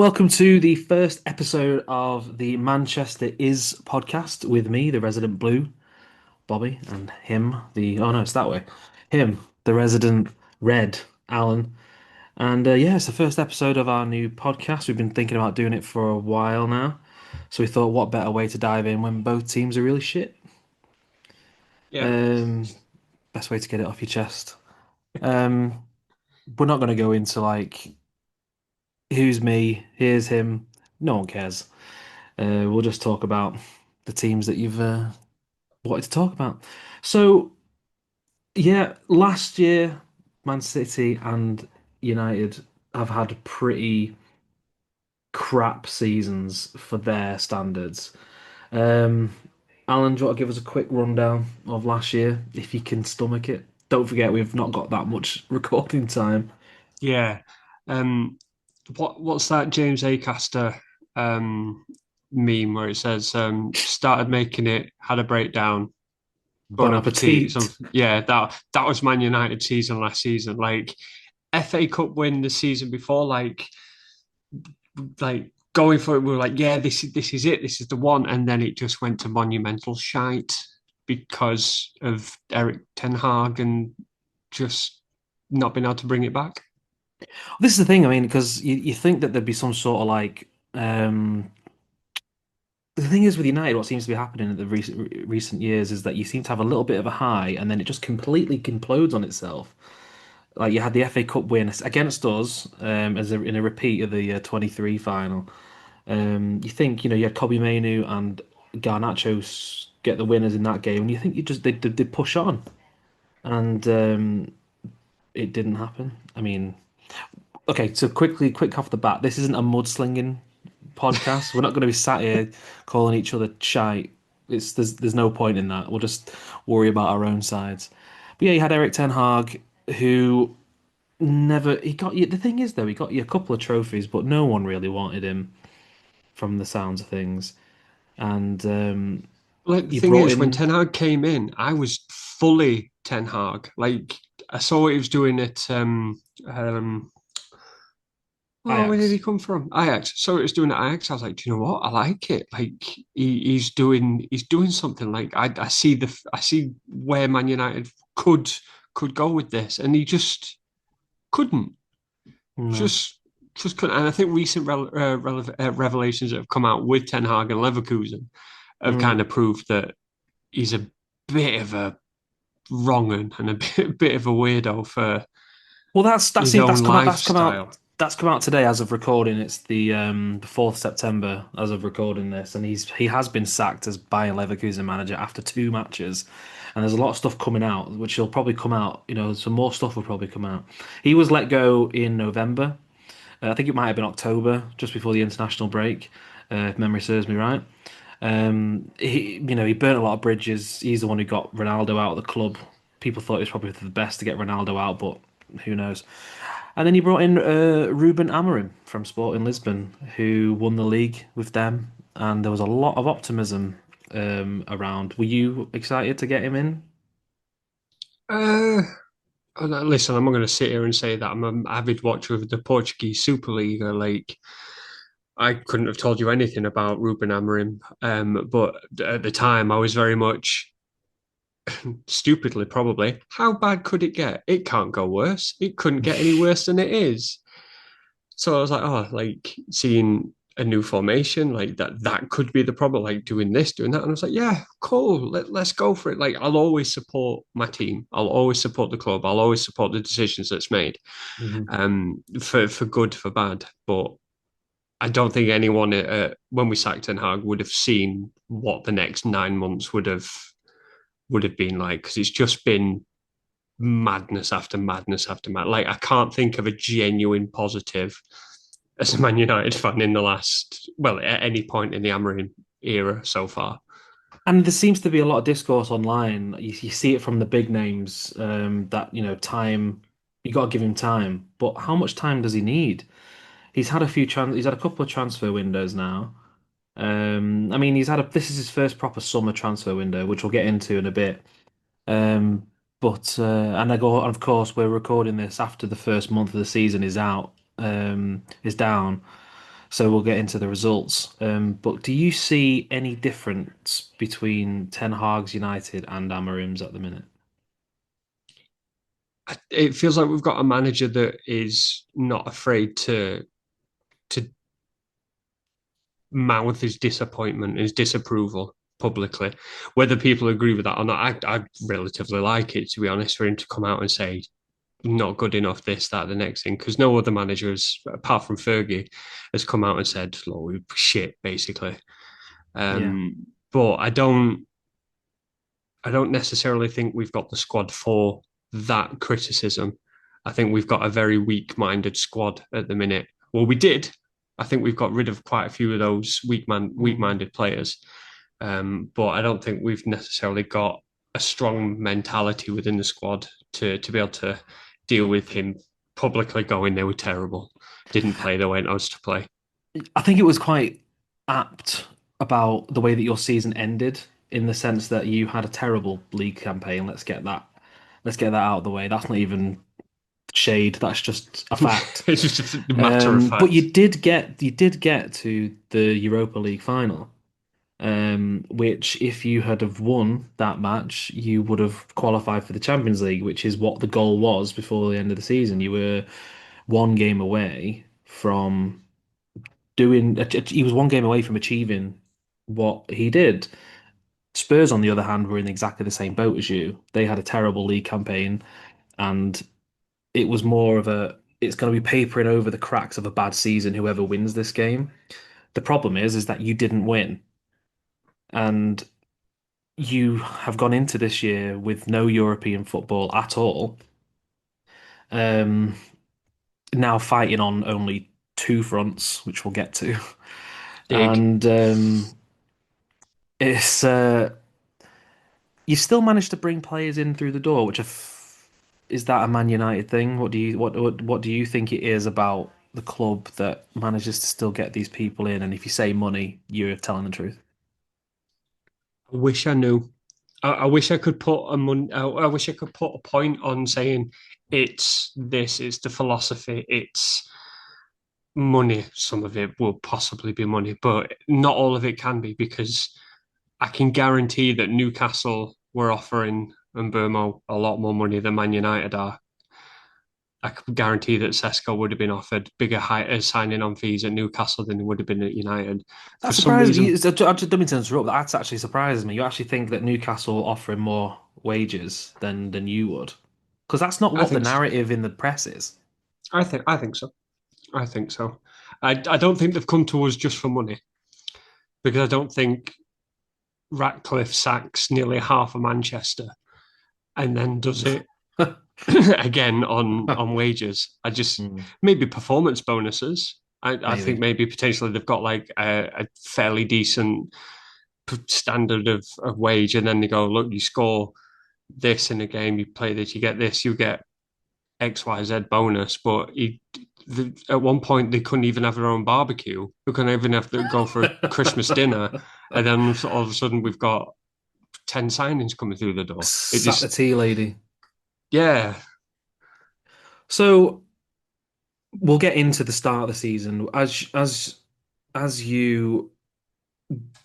welcome to the first episode of the Manchester Is podcast with me, the resident blue, Bobby, and him, oh no, it's that way. Him, the resident red, Alan. And yeah, it's the first episode of our new podcast. We've been thinking about doing it for a while now. So we thought, what better way to dive in when both teams are really shit? Yeah, Um, Best way to get it off your chest. Um, we're not going to go into like, who's me, here's him. No one cares. We'll just talk about the teams that you've wanted to talk about. So, yeah, last year, Man City and United have had pretty crap seasons for their standards. Um, Alan, do you want to give us a quick rundown of last year, if you can stomach it? Don't forget, we've not got that much recording time. yeah. Um, what's that James Acaster meme where it says started making it, had a breakdown, Bon bon appetit. appetit. Something. Yeah, that was Man United season last season. Like FA Cup win the season before, like going for it. We were like, yeah, this is it. This is the one, and then it just went to monumental shite because of Eric Ten Hag and just not being able to bring it back. This is the thing, I mean, because you think that there'd be some sort of like the thing is with United, what seems to be happening in the recent years is that you seem to have a little bit of a high, and then it just completely implodes on itself. Like you had the FA Cup win against us, in a repeat of the 23 final. You think you had Kobe Mainu and Garnacho get the winners in that game, and you think you just they push on, and it didn't happen. I mean, okay, so quick off the bat, this isn't a mudslinging podcast. We're not going to be sat here calling each other shite. There's no point in that. We'll just worry about our own sides. But yeah, you had Eric Ten Hag, who never he got you. The thing is, though, he got you a couple of trophies, but no one really wanted him from the sounds of things. And Like the you thing brought is, when in Ten Hag came in, I was fully Ten Hag. Like I saw what he was doing at where did he Ajax. come from? Ajax. So it was doing at Ajax. I was like, do you know what? I like it. Like he's doing something. Like I see where Man United could go with this, and he just couldn't. No. Just just couldn't. And I think recent revelations that have come out with Ten Hag and Leverkusen have Mm. kind of proved that he's a bit of a wrong and a bit of a weirdo for Well, that's his that's own come out. That's come out. lifestyle. That's come out today as of recording. It's the 4th September as of recording this, and he has been sacked as Bayer Leverkusen manager after 2 matches. And there's a lot of stuff coming out, which will probably come out. Some more stuff will probably come out. He was let go in November. I think it might have been October, just before the international break, if memory serves me right. He burnt a lot of bridges. He's the one who got Ronaldo out of the club. People thought it was probably the best to get Ronaldo out, but who knows? And then he brought in Ruben Amorim from Sporting Lisbon, who won the league with them, and there was a lot of optimism around. Were you excited to get him in? Uh, Listen, I'm not going to sit here and say that I'm an avid watcher of the Portuguese Superliga. Like, I couldn't have told you anything about Ruben Amorim, but at the time, I was very much stupidly probably. How bad could it get? It can't go worse. It couldn't get any worse than it is. So I was like, oh, like seeing a new formation, like that could be the problem, like doing this, doing that. And I was like, yeah, cool. Let's go for it. Like I'll always support my team. I'll always support the club. I'll always support the decisions that's made. Mhm. For good, for bad. But I don't think anyone when we sacked Ten Hag would have seen what the next 9 months would have been like because it's just been madness after madness after madness. Like I can't think of a genuine positive as a Man United fan in the last, well, at any point in the Amorim era so far. And there seems to be a lot of discourse online. You see it from the big names that time. You got to give him time, but how much time does he need? He's had a couple of transfer windows now. I mean, this is his first proper summer transfer window, which we'll get into in a bit. Um, but and I go, and of course, we're recording this after the first month of the season is down. So we'll get into the results. But do you see any difference between Ten Hag's United and Amarim's at the minute? It feels like we've got a manager that is not afraid to mouth his disappointment, his disapproval publicly. Whether people agree with that or not, I relatively like it, to be honest, for him to come out and say, not good enough, this, that, the next thing, because no other managers, apart from Fergie, has come out and said, look, we're shit, basically. Yeah. But I don't necessarily think we've got the squad for that criticism. I think we've got a very weak-minded squad at the minute. Well, we did. I think we've got rid of quite a few of those Mm. weak-minded players. But I don't think we've necessarily got a strong mentality within the squad to be able to deal with him publicly going they were terrible, didn't play the way it was to play. I think it was quite apt about the way that your season ended, in the sense that you had a terrible league campaign. Let's get that out of the way. That's not even shade. That's just a fact. It's just a matter of But fact. you did get to the Europa League final, which if you had have won that match, you would have qualified for the Champions League, which is what the goal was before the end of the season. You were one game away from he was one game away from achieving what he did. Spurs, on the other hand, were in exactly the same boat as you. They had a terrible league campaign, and it was more of a it's going to be papering over the cracks of a bad season, whoever wins this game. The problem is that you didn't win, and you have gone into this year with no European football at all. Um, Now fighting on only two fronts, which we'll get to, Dig. and it's you still managed to bring players in through the door, is that a Man United thing? What do you think it is about the club that manages to still get these people in? And if you say money, you're telling the truth. I wish I knew. I wish I could put I wish I could put a point on saying it's this, it's the philosophy, it's money. Some of it will possibly be money, but not all of it can be because I can guarantee that Newcastle were offering Burmo a lot more money than Man United are. I can guarantee that Sesko would have been offered bigger signing on fees at Newcastle than he would have been at United. That For some surprises me. reason, I just don't mean to interrupt. That actually surprises me. You actually think that Newcastle offering more wages than you would, because that's not I what the think narrative in the press is. I think so. I think so. I don't think they've come to us just for money because I don't think Ratcliffe sacks nearly half of Manchester and then does it again on wages. I just Hmm, maybe performance bonuses. I think maybe. maybe potentially they've got like a fairly decent standard of wage, and then they go, look, you score this in a game, you play this, you get this, you get XYZ bonus. But at one point, they couldn't even have their own barbecue. We couldn't even have to go for a Christmas dinner. And then all of a sudden, we've got 10 signings coming through the door. It Sat the just, tea lady. yeah, So we'll get into the start of the season as you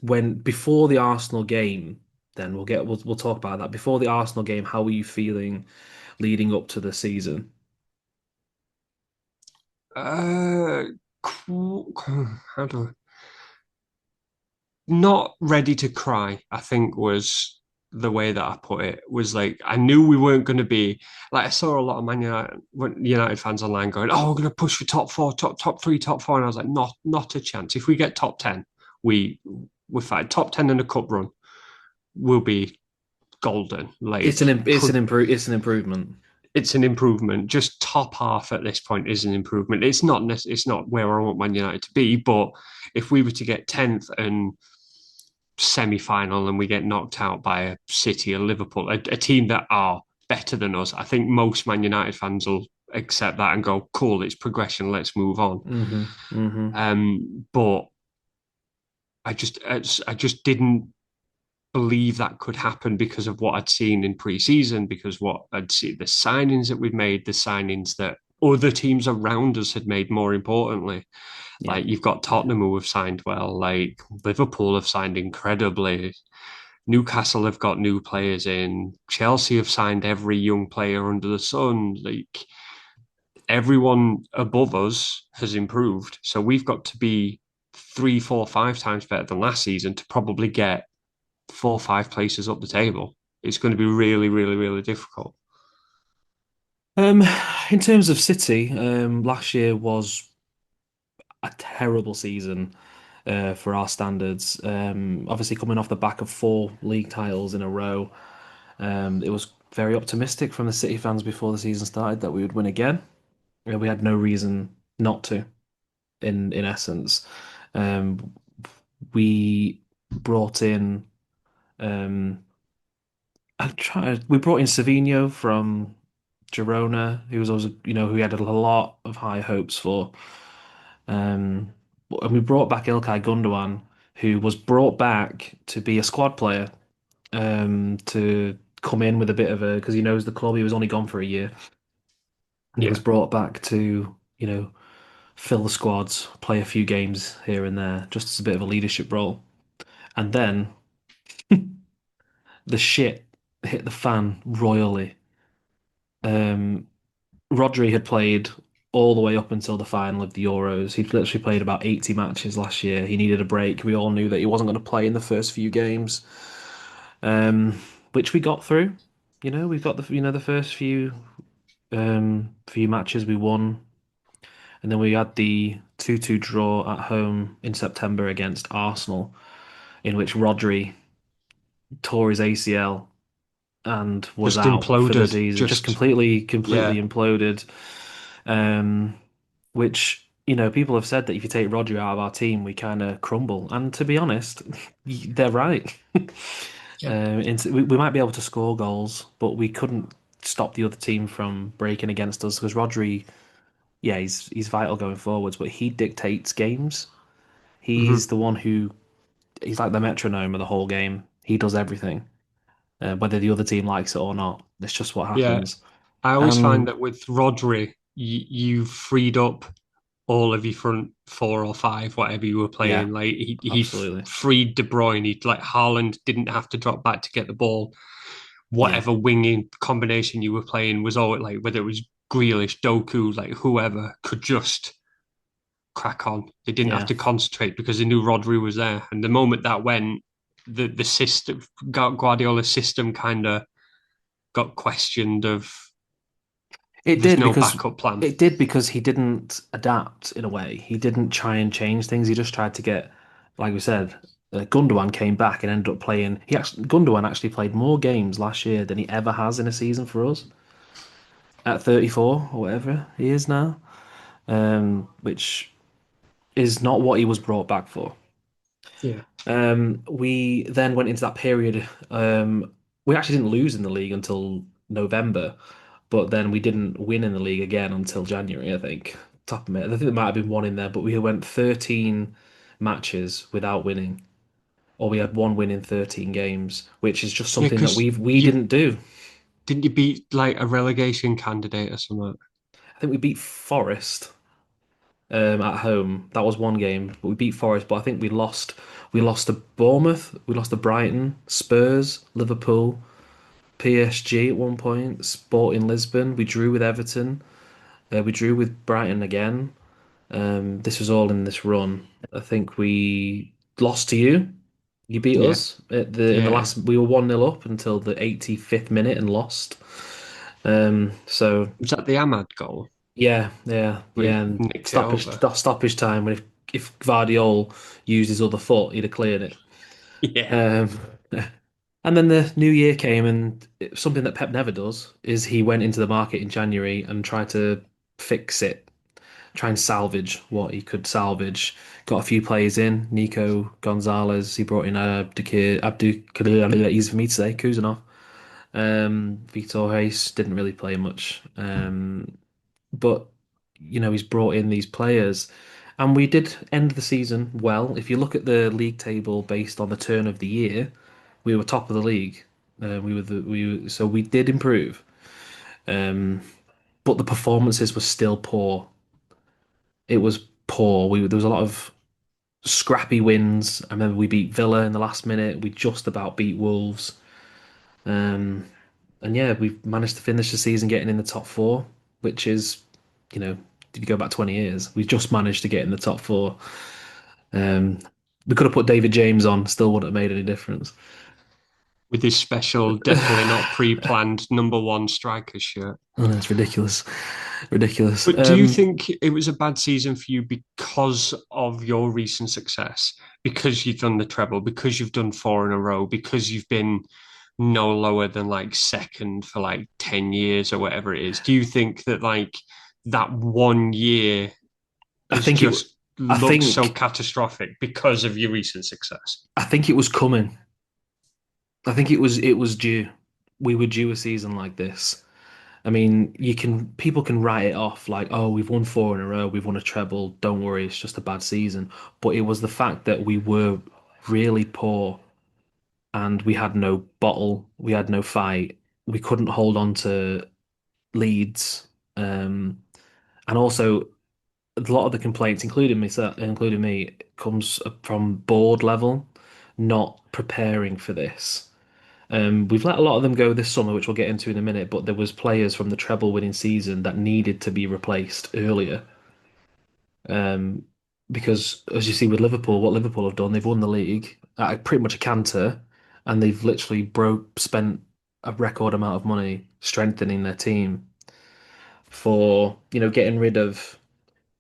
went before the Arsenal game. Then we'll talk about that. Before the Arsenal game, how were you feeling leading up to the season? uh, how do I, not ready to cry, I think was the way that I put it. Was like I knew we weren't going to be like I saw a lot of United fans online going, "Oh, we're going to push for top four, top three, top four," and I was like, "Not a chance. If we get top 10, we we fight top 10 in a cup run, we'll be golden. Like It's an improvement. it's an improvement. Just top half at this point is an improvement. It's not where I want Man United to be, but if we were to get 10th and semi-final and we get knocked out by a City or Liverpool, a team that are better than us, I think most Man United fans will accept that and go, "Cool, it's progression. Let's move on." Hmm. But I just didn't believe that could happen because of what I'd seen in pre-season, because what I'd seen, the signings that we've made, the signings that other teams around us had made more importantly. Yeah, Like you've got yeah. Tottenham who have signed well, like Liverpool have signed incredibly. Newcastle have got new players in. Chelsea have signed every young player under the sun. Like everyone above us has improved. So we've got to be three, four, five times better than last season to probably get four or five places up the table. It's going to be really, really, really difficult. Um, in terms of City, last year was a terrible season for our standards. Obviously, coming off the back of four league titles in a row, it was very optimistic from the City fans before the season started that we would win again. We had no reason not to, in essence. Um, we brought in um, we brought in Savinho from Girona, who was always, who we had a lot of high hopes for. Um, and we brought back Ilkay Gundogan, who was brought back to be a squad player, to come in with a bit of a, because he knows the club. He was only gone for a year, and he was Yeah. brought back to, fill the squads, play a few games here and there, just as a bit of a leadership role. And then the shit hit the fan royally. Um, Rodri had played all the way up until the final of the Euros. He'd literally played about 80 matches last year. He needed a break. We all knew that he wasn't going to play in the first few games, um, which we got through. We got the first few matches we won, and then we had the 2-2 draw at home in September against Arsenal, in which Rodri tore his ACL and was Just out for the imploded. season. Just Just, completely yeah. imploded. Um, which, people have said that if you take Roger out of our team, we kind of crumble. And to be honest, they're right. Yeah. We might be able to score goals, but we couldn't stop the other team from breaking against us because Rodri, yeah, he's vital going forwards, but he dictates games. He's Hmm. the one who he's like the metronome of the whole game. He does everything, whether the other team likes it or not. It's just what Yeah. happens. I always find And that with Rodri, you've freed up all of your front four or five, whatever you were yeah, playing. Like he absolutely. freed De Bruyne. He like Haaland didn't have to drop back to get the ball. Yeah, Whatever winging combination you were playing was all like whether it was Grealish, Doku, like whoever could just crack on. They didn't have yeah. to concentrate because they knew Rodri was there. And the moment that went, the system, Guardiola's system, kind of got questioned. Of It there's did no because backup plan. it did because he didn't adapt in a way. He didn't try and change things. He just tried to get, like we said, Gundogan came back and ended up playing. Gundogan actually played more games last year than he ever has in a season for us at 34 or whatever he is now, which is not what he was brought back for. Yeah. We then went into that period. We actually didn't lose in the league until November, but then we didn't win in the league again until January, I think. Top of it. I think there might have been one in there, but we went 13 matches without winning, or we had one win in 13 games, which is just Yeah, something that because we you didn't do. didn't you beat like a relegation candidate or something? I think we beat Forest at home. That was one game, but we beat Forest. But I think we lost. We lost to Bournemouth. We lost to Brighton, Spurs, Liverpool, PSG at one point, Sporting Lisbon. We drew with Everton. We drew with Brighton again. This was all in this run. I think we lost to you. You beat Yeah, us at the in the yeah. last. We were 1-0 up until the 85th minute and lost. So Was that the Ahmad goal? yeah, yeah, We yeah. And nicked it over. stoppage time. When if Gvardiol used his other foot, he'd have cleared it. Yeah, Um, and then the new year came, and something that Pep never does is he went into the market in January and tried to fix it, try and salvage what he could salvage. Got a few players in. Nico Gonzalez. He brought in easy for me to say, Kuzanov. Vitor Reis didn't really play much. But he's brought in these players, and we did end the season well. If you look at the league table based on the turn of the year, we were top of the league. So we did improve. Um, but the performances were still poor. It was poor. There was a lot of scrappy wins. I remember we beat Villa in the last minute. We just about beat Wolves. Um, and yeah, we've managed to finish the season getting in the top four, which is, you know, if you go back 20 years, we just managed to get in the top four. Um, we could have put David James on, still wouldn't have made any difference. with his special, definitely not pre-planned number 1 striker shirt. Oh no, it's ridiculous, ridiculous. But do you think it was a bad season for you because of your recent success? Because you've done the treble, because you've done 4 in a row, because you've been no lower than like second for like 10 years or whatever it is? Do you think that like that 1 year I has think it. just I looked so think. catastrophic because of your recent success? I think it was coming. I think it was due. We were due a season like this. I mean, people can write it off like, oh, we've won 4 in a row, we've won a treble. Don't worry, it's just a bad season. But it was the fact that we were really poor and we had no bottle, we had no fight, we couldn't hold on to leads, and also a lot of the complaints, including me, comes from board level, not preparing for this. We've let a lot of them go this summer, which we'll get into in a minute, but there was players from the treble winning season that needed to be replaced earlier. Um, because as you see with Liverpool, what Liverpool have done, they've won the league at pretty much a canter, and they've literally spent a record amount of money strengthening their team for, getting rid of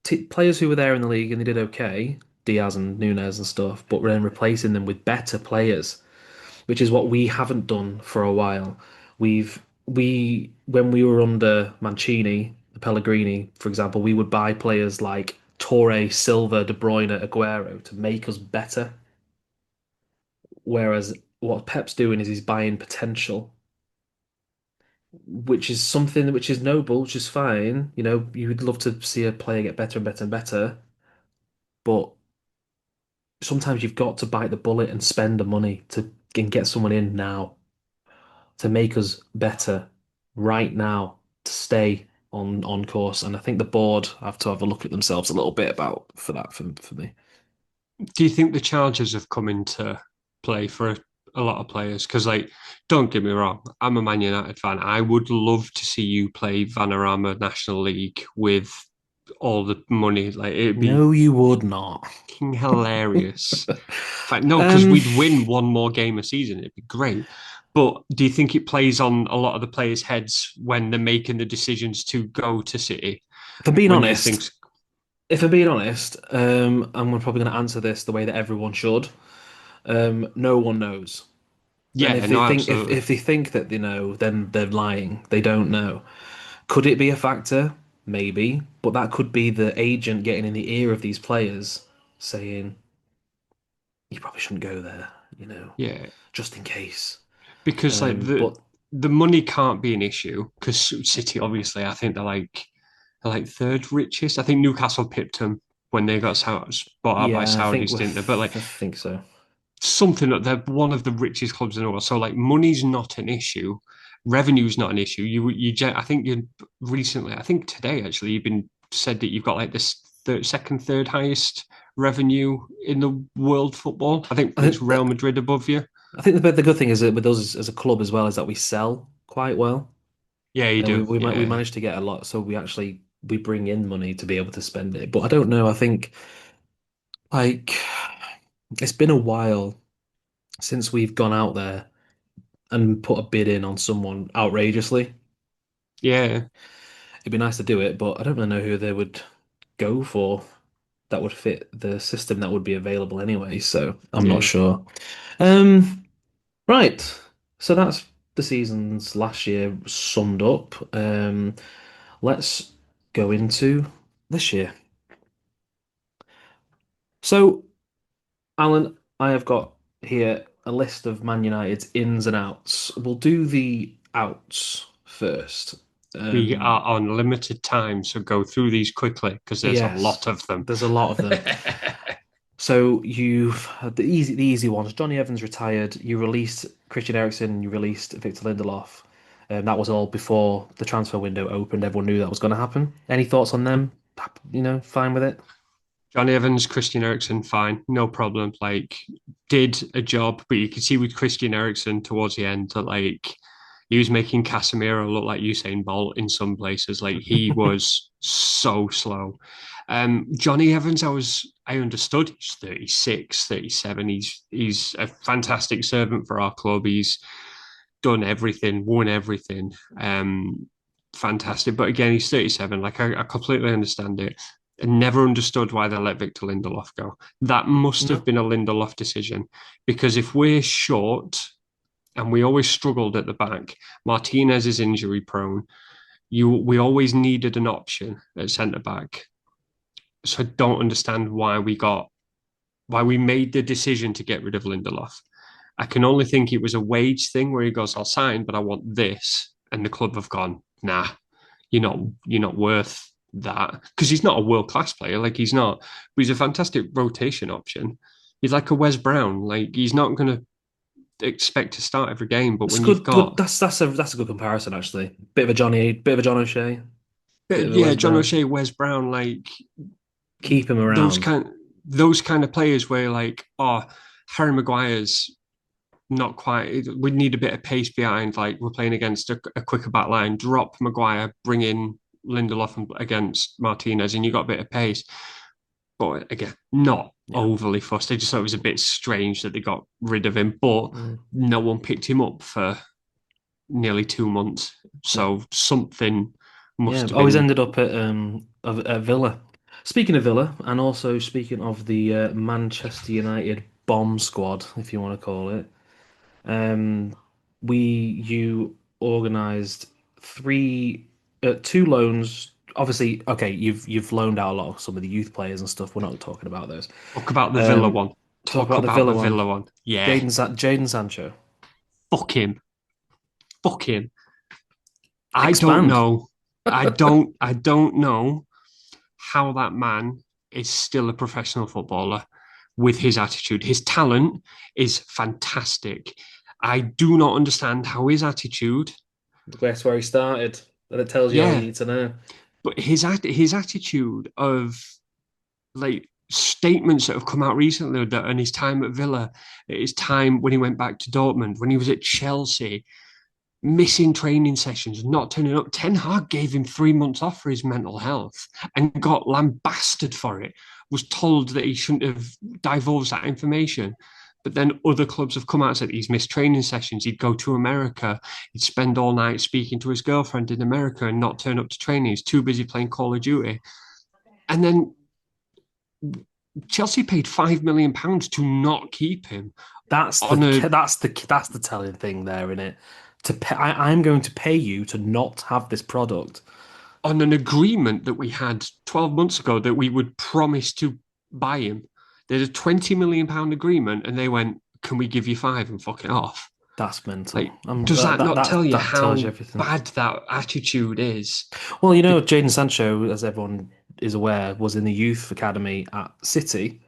t players who were there in the league and they did okay, Diaz and Nunes and stuff, but then replacing them with better players, which is what we haven't done for a while. We when we were under Mancini, Pellegrini, for example, we would buy players like Torre, Silva, De Bruyne, Aguero to make us better. Whereas what Pep's doing is he's buying potential, which is something which is noble, which is fine. You would love to see a player get better and better and better, but sometimes you've got to bite the bullet and spend the money to and get someone in now to make us better right now to stay on course. And I think the board have to have a look at themselves a little bit about for that for me. Do you think the Chargers have come into play for a lot of players? Because, like, don't get me wrong, I'm a Man United fan. I would love to see you play Vanarama National League with all the money. Like, it'd be No, you would not. fucking hilarious. In fact, no, because Um, we'd win one more game a season. It'd be great. But do you think it plays on a lot of the players' heads when they're making the decisions to go to City? if I'm being When you honest, think, I'm probably going to answer this the way that everyone should. No one knows. And yeah, no, absolutely. if they think that they know, then they're lying. They don't know. Could it be a factor? Maybe, but that could be the agent getting in the ear of these players saying, you probably shouldn't go there, Yeah, just in case. because like But the money can't be an issue because City obviously I think they're like third richest. I think Newcastle pipped them when they got bought out by yeah, Saudis, didn't they? But like I think so. something that they're one of the richest clubs in the world. So like money's not an issue, revenue's not an issue. I think you recently, I think today actually, you've been said that you've got like this second, third highest revenue in the world football. I think I it's think Real Madrid above you. I think the good thing is that with us as a club as well is that we sell quite well. Yeah, you We do. we Yeah, managed to get a lot, so we bring in money to be able to spend it. But I don't know. I think like it's been a while since we've gone out there and put a bid in on someone outrageously. yeah, It'd be nice to do it, but I don't really know who they would go for that would fit the system that would be available anyway, so I'm not yeah. sure. Um, right. So that's the seasons last year summed up. Let's go into this year. So, Alan, I have got here a list of Man United's ins and outs. We'll do the outs first. We Um, are on limited time, so go through these quickly because there's a yes, lot of them. there's a lot of them. So you've had the easy ones. Johnny Evans retired. You released Christian Eriksen. You released Victor Lindelof. That was all before the transfer window opened. Everyone knew that was going to happen. Any thoughts on them? Fine with it. Johnny Evans, Christian Eriksen, fine, no problem. Like, did a job, but you could see with Christian Eriksen towards the end that he was making Casemiro look like Usain Bolt in some places. Like he was so slow. Johnny Evans, I understood he's 36, 37. He's a fantastic servant for our club. He's done everything, won everything. Fantastic. But again, he's 37. Like I completely understand it. I never understood why they let Victor Lindelof go. That must have No. been a Lindelof decision because if we're short and we always struggled at the back, Martinez is injury prone. We always needed an option at centre back. So I don't understand why we made the decision to get rid of Lindelof. I can only think it was a wage thing where he goes, I'll sign, but I want this. And the club have gone, nah, you're not worth that. Because he's not a world class player. Like he's not, but he's a fantastic rotation option. He's like a Wes Brown. Like he's not gonna expect to start every game, but It's when you've good. Good. got That's a good comparison actually. Bit of a John O'Shea, bit of a yeah, Wes John Brown. O'Shea, Wes Brown, like Keep him those around. kind those kind of players where like, oh, Harry Maguire's not quite. We need a bit of pace behind. Like we're playing against a quicker back line. Drop Maguire, bring in Lindelof against Martinez, and you got a bit of pace. But again, not Yeah. overly fussed. I just thought it was a bit strange that they got rid of him, but Mm. no one picked him up for nearly 2 months. No. So something Yeah. must have Always been. ended up at Villa. Speaking of Villa, and also speaking of the Manchester United bomb squad, if you want to call it, um, you organised two loans. Obviously, okay, you've loaned out a lot of some of the youth players and stuff. We're not talking about those. Talk about the Villa Um, one. talk Talk about the about Villa the one. Villa one. Yeah. Jaden Sancho. Fuck him. Fuck him. I don't Expand. know. I don't know how that man is still a professional footballer with his attitude. His talent is fantastic. I do not understand how his attitude, That's where he started. And it tells you all you yeah, need to know. but his attitude of like statements that have come out recently that in his time at Villa, his time when he went back to Dortmund, when he was at Chelsea, missing training sessions, not turning up. Ten Hag gave him 3 months off for his mental health and got lambasted for it. Was told that he shouldn't have divulged that information. But then other clubs have come out and said he's missed training sessions. He'd go to America. He'd spend all night speaking to his girlfriend in America and not turn up to training. He's too busy playing Call of Duty. And then Chelsea paid £5 million to not keep him on a That's the telling thing there in it. I'm going to pay you to not have this product. on an agreement that we had 12 months ago that we would promise to buy him. There's a £20 million agreement, and they went, "Can we give you five and fuck it off?" That's mental. Like, does that not tell you That tells you how everything. bad that attitude is? Well, Be- Jaden Sancho, as everyone is aware, was in the youth academy at City,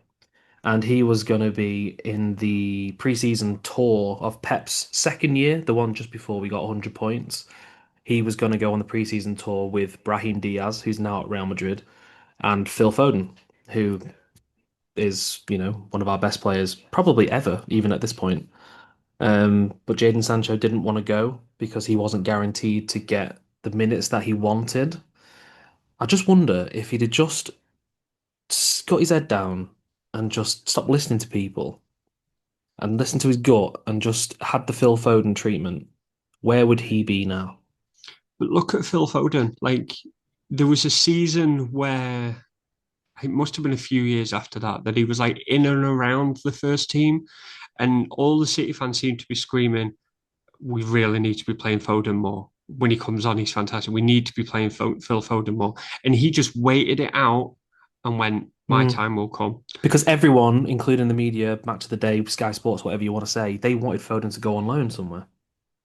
and he was going to be in the preseason tour of Pep's second year, the one just before we got 100 points. He was going to go on the preseason tour with Brahim Diaz, who's now at Real Madrid, and Phil Foden, who is, one of our best players probably ever, even at this point. But Jadon Sancho didn't want to go because he wasn't guaranteed to get the minutes that he wanted. I just wonder if he'd have just got his head down and just stopped listening to people and listened to his gut and just had the Phil Foden treatment, where would he be now? but look at Phil Foden. Like, there was a season where it must have been a few years after that that he was like in and around the first team, and all the City fans seemed to be screaming, we really need to be playing Foden more. When he comes on, he's fantastic. We need to be playing Phil Foden more. And he just waited it out and went, my Mm. time will come. Because everyone, including the media, Match of the Day, Sky Sports, whatever you want to say, they wanted Foden to go on loan somewhere.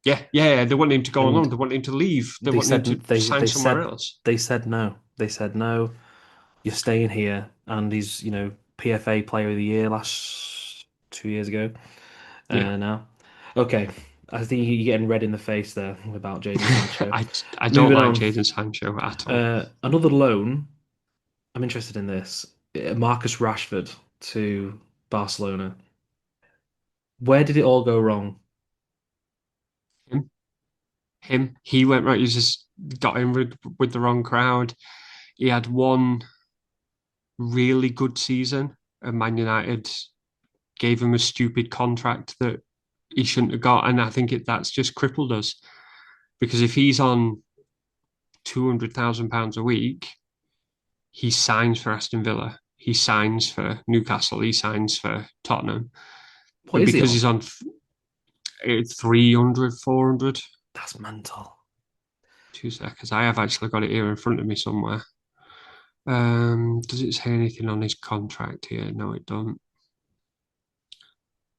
Yeah, yeah, yeah. They want him to go on loan. And They want him to leave. They they want him said to sign somewhere else. they said no. They said no. You're staying here, and he's PFA Player of the Year last 2 years ago. Yeah. Now, okay. I think you're getting red in the face there about Jadon Sancho. I I don't Moving like on, Jadon Sancho at all. another loan. I'm interested in this. Marcus Rashford to Barcelona. Where did it all go wrong? Him, he went right. He just got in with the wrong crowd. He had one really good season, and Man United gave him a stupid contract that he shouldn't have got, and I think that's just crippled us because if he's on £200,000 a week, he signs for Aston Villa, he signs for Newcastle, he signs for Tottenham, What but is he because on? he's on 300, 400. That's mental. 2 seconds. I have actually got it here in front of me somewhere. Does it say anything on his contract here? No, it don't.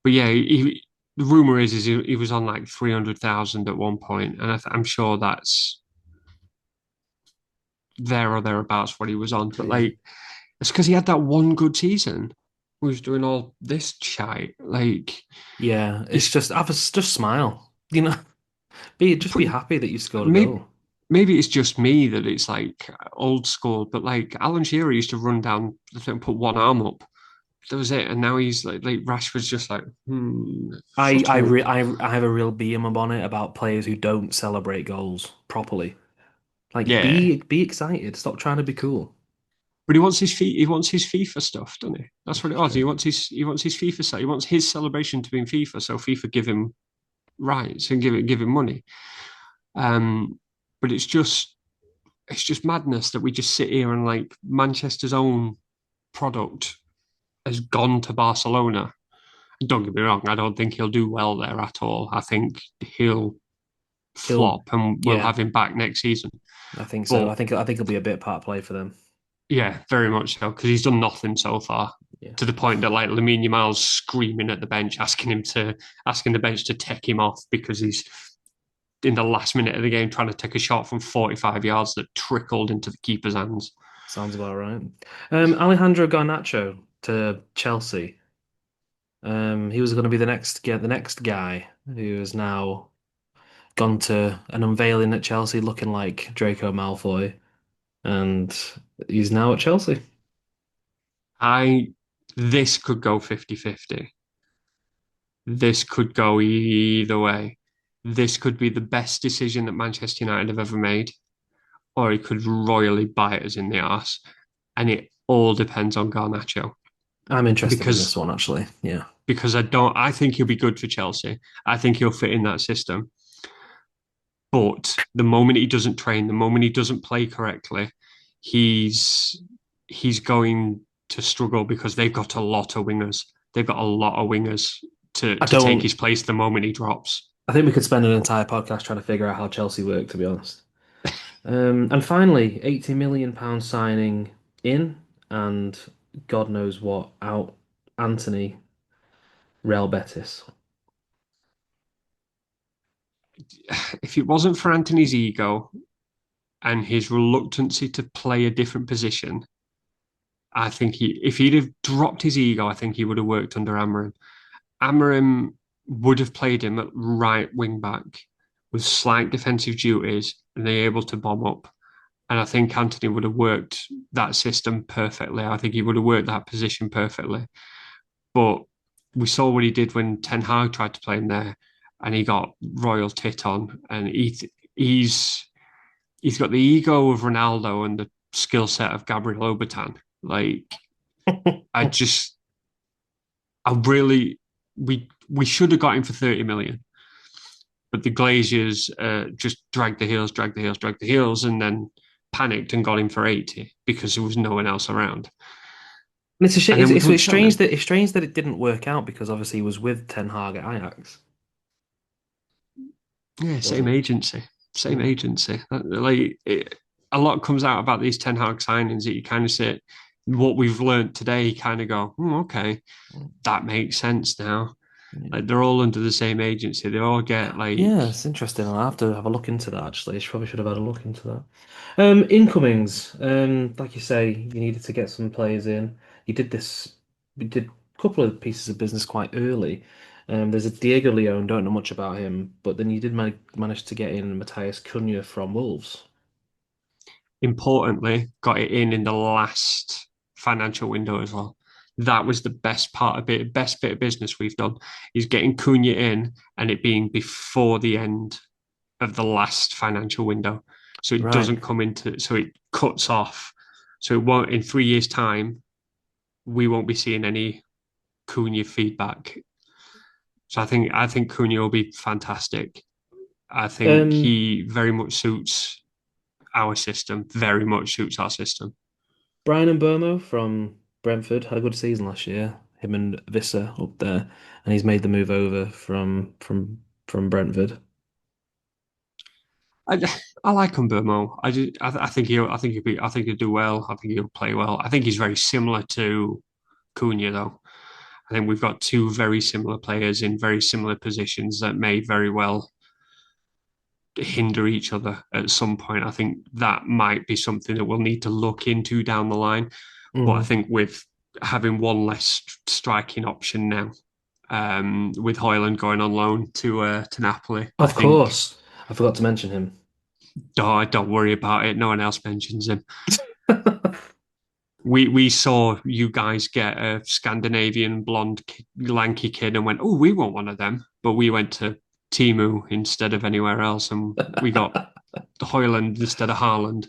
But yeah, the rumor is he was on like 300,000 at one point, and I'm sure that's there or thereabouts what he was on. But Crazy. like, it's because he had that one good season. He was doing all this shite. Like, Yeah, it's it's just just smile. Just be happy that you scored a maybe goal. maybe it's just me that it's like old school. But like Alan Shearer used to run down the thing, put one arm up. That was it, and now he's like Rashford's just like, shut up. I have a real beam on it about players who don't celebrate goals properly. Like Yeah, be excited. Stop trying to be cool. but he wants his FIFA stuff, doesn't he? That's It's what it was. frustrating. He wants his FIFA set. He wants his celebration to be in FIFA, so FIFA give him rights and give him money. Um, but it's just madness that we just sit here and like Manchester's own product has gone to Barcelona. Don't get me wrong, I don't think he'll do well there at all. I think he'll He'll flop and we'll yeah, have him back next season. I think so. But I think he'll be a bit part play for them. yeah, very much so because he's done nothing so far. Yeah. To the point that like Lamine Yamal's screaming at the bench, asking the bench to take him off because he's in the last minute of the game trying to take a shot from 45 yards that trickled into the keeper's hands. Sounds about right. Alejandro Garnacho to Chelsea. He was going to be the next guy who has now gone to an unveiling at Chelsea looking like Draco Malfoy, and he's now at Chelsea. I This could go 50-50. This could go either way. This could be the best decision that Manchester United have ever made, or it could royally bite us in the arse. And it all depends on Garnacho I'm interested in this because one actually. Yeah. I think he'll be good for Chelsea. I think he'll fit in that system. But the moment he doesn't train, the moment he doesn't play correctly, he's he's going to struggle because they've got a lot of wingers. They've got a lot of wingers I to take his don't. place the moment he drops. I think we could spend an entire podcast trying to figure out how Chelsea work, to be honest. And finally, 80 million pound signing in, and God knows what out. Anthony, Real Betis. If it wasn't for Anthony's ego and his reluctancy to play a different position, I think if he'd have dropped his ego, I think he would have worked under Amorim. Amorim would have played him at right wing back with slight defensive duties and they're able to bomb up. And I think Anthony would have worked that system perfectly. I think he would have worked that position perfectly. But we saw what he did when Ten Hag tried to play him there and he got royal tit on. And he's got the ego of Ronaldo and the skill set of Gabriel Obertan. Like, I just, I really, we should have got him for 30 million. But the Glaziers just dragged the heels, dragged the heels, dragged the heels, and then panicked and got him for 80 because there was no one else around. And it's a shame. And then we couldn't It's sell strange him. that it didn't work out because obviously he was with Ten Hag at Ajax, Yeah, wasn't same he? agency, same Yeah. agency. A lot comes out about these Ten Hag signings that you kind of sit, what we've learned today, you kind of go, okay, that makes sense now. Yeah. Like they're all under the same agency. They all get like, Yeah, it's interesting. I'll have to have a look into that actually. Probably should have had a look into that. Incomings. Like you say, you needed to get some players in. You did this. We did a couple of pieces of business quite early. There's a Diego Leone, don't know much about him, but then you did manage to get in Matthias Cunha from Wolves. Importantly, got it in the last financial window as well. That was the best bit of business we've done is getting Cunha in and it being before the end of the last financial window. So it Right. doesn't come into, so it cuts off. So it won't, in 3 years' time, we won't be seeing any Cunha feedback. So I think Cunha will be fantastic. I think Um, he very much suits our system, very much suits our system. Brian and Burmo from Brentford had a good season last year. Him and Vissa up there, and he's made the move over from Brentford. I, I like Umbermo. I think he'll do well. I think he'll play well. I think he's very similar to Cunha though. I think we've got two very similar players in very similar positions that may very well hinder each other at some point. I think that might be something that we'll need to look into down the line. But I Hmm. think with having one less striking option now, with Hoyland going on loan to Napoli, I Of think course, I forgot to mention him. don't worry about it. No one else mentions him. We saw you guys get a Scandinavian blonde lanky kid and went, oh, we want one of them, but we went to Timu instead of anywhere else, and we got Hoyland instead of Haaland.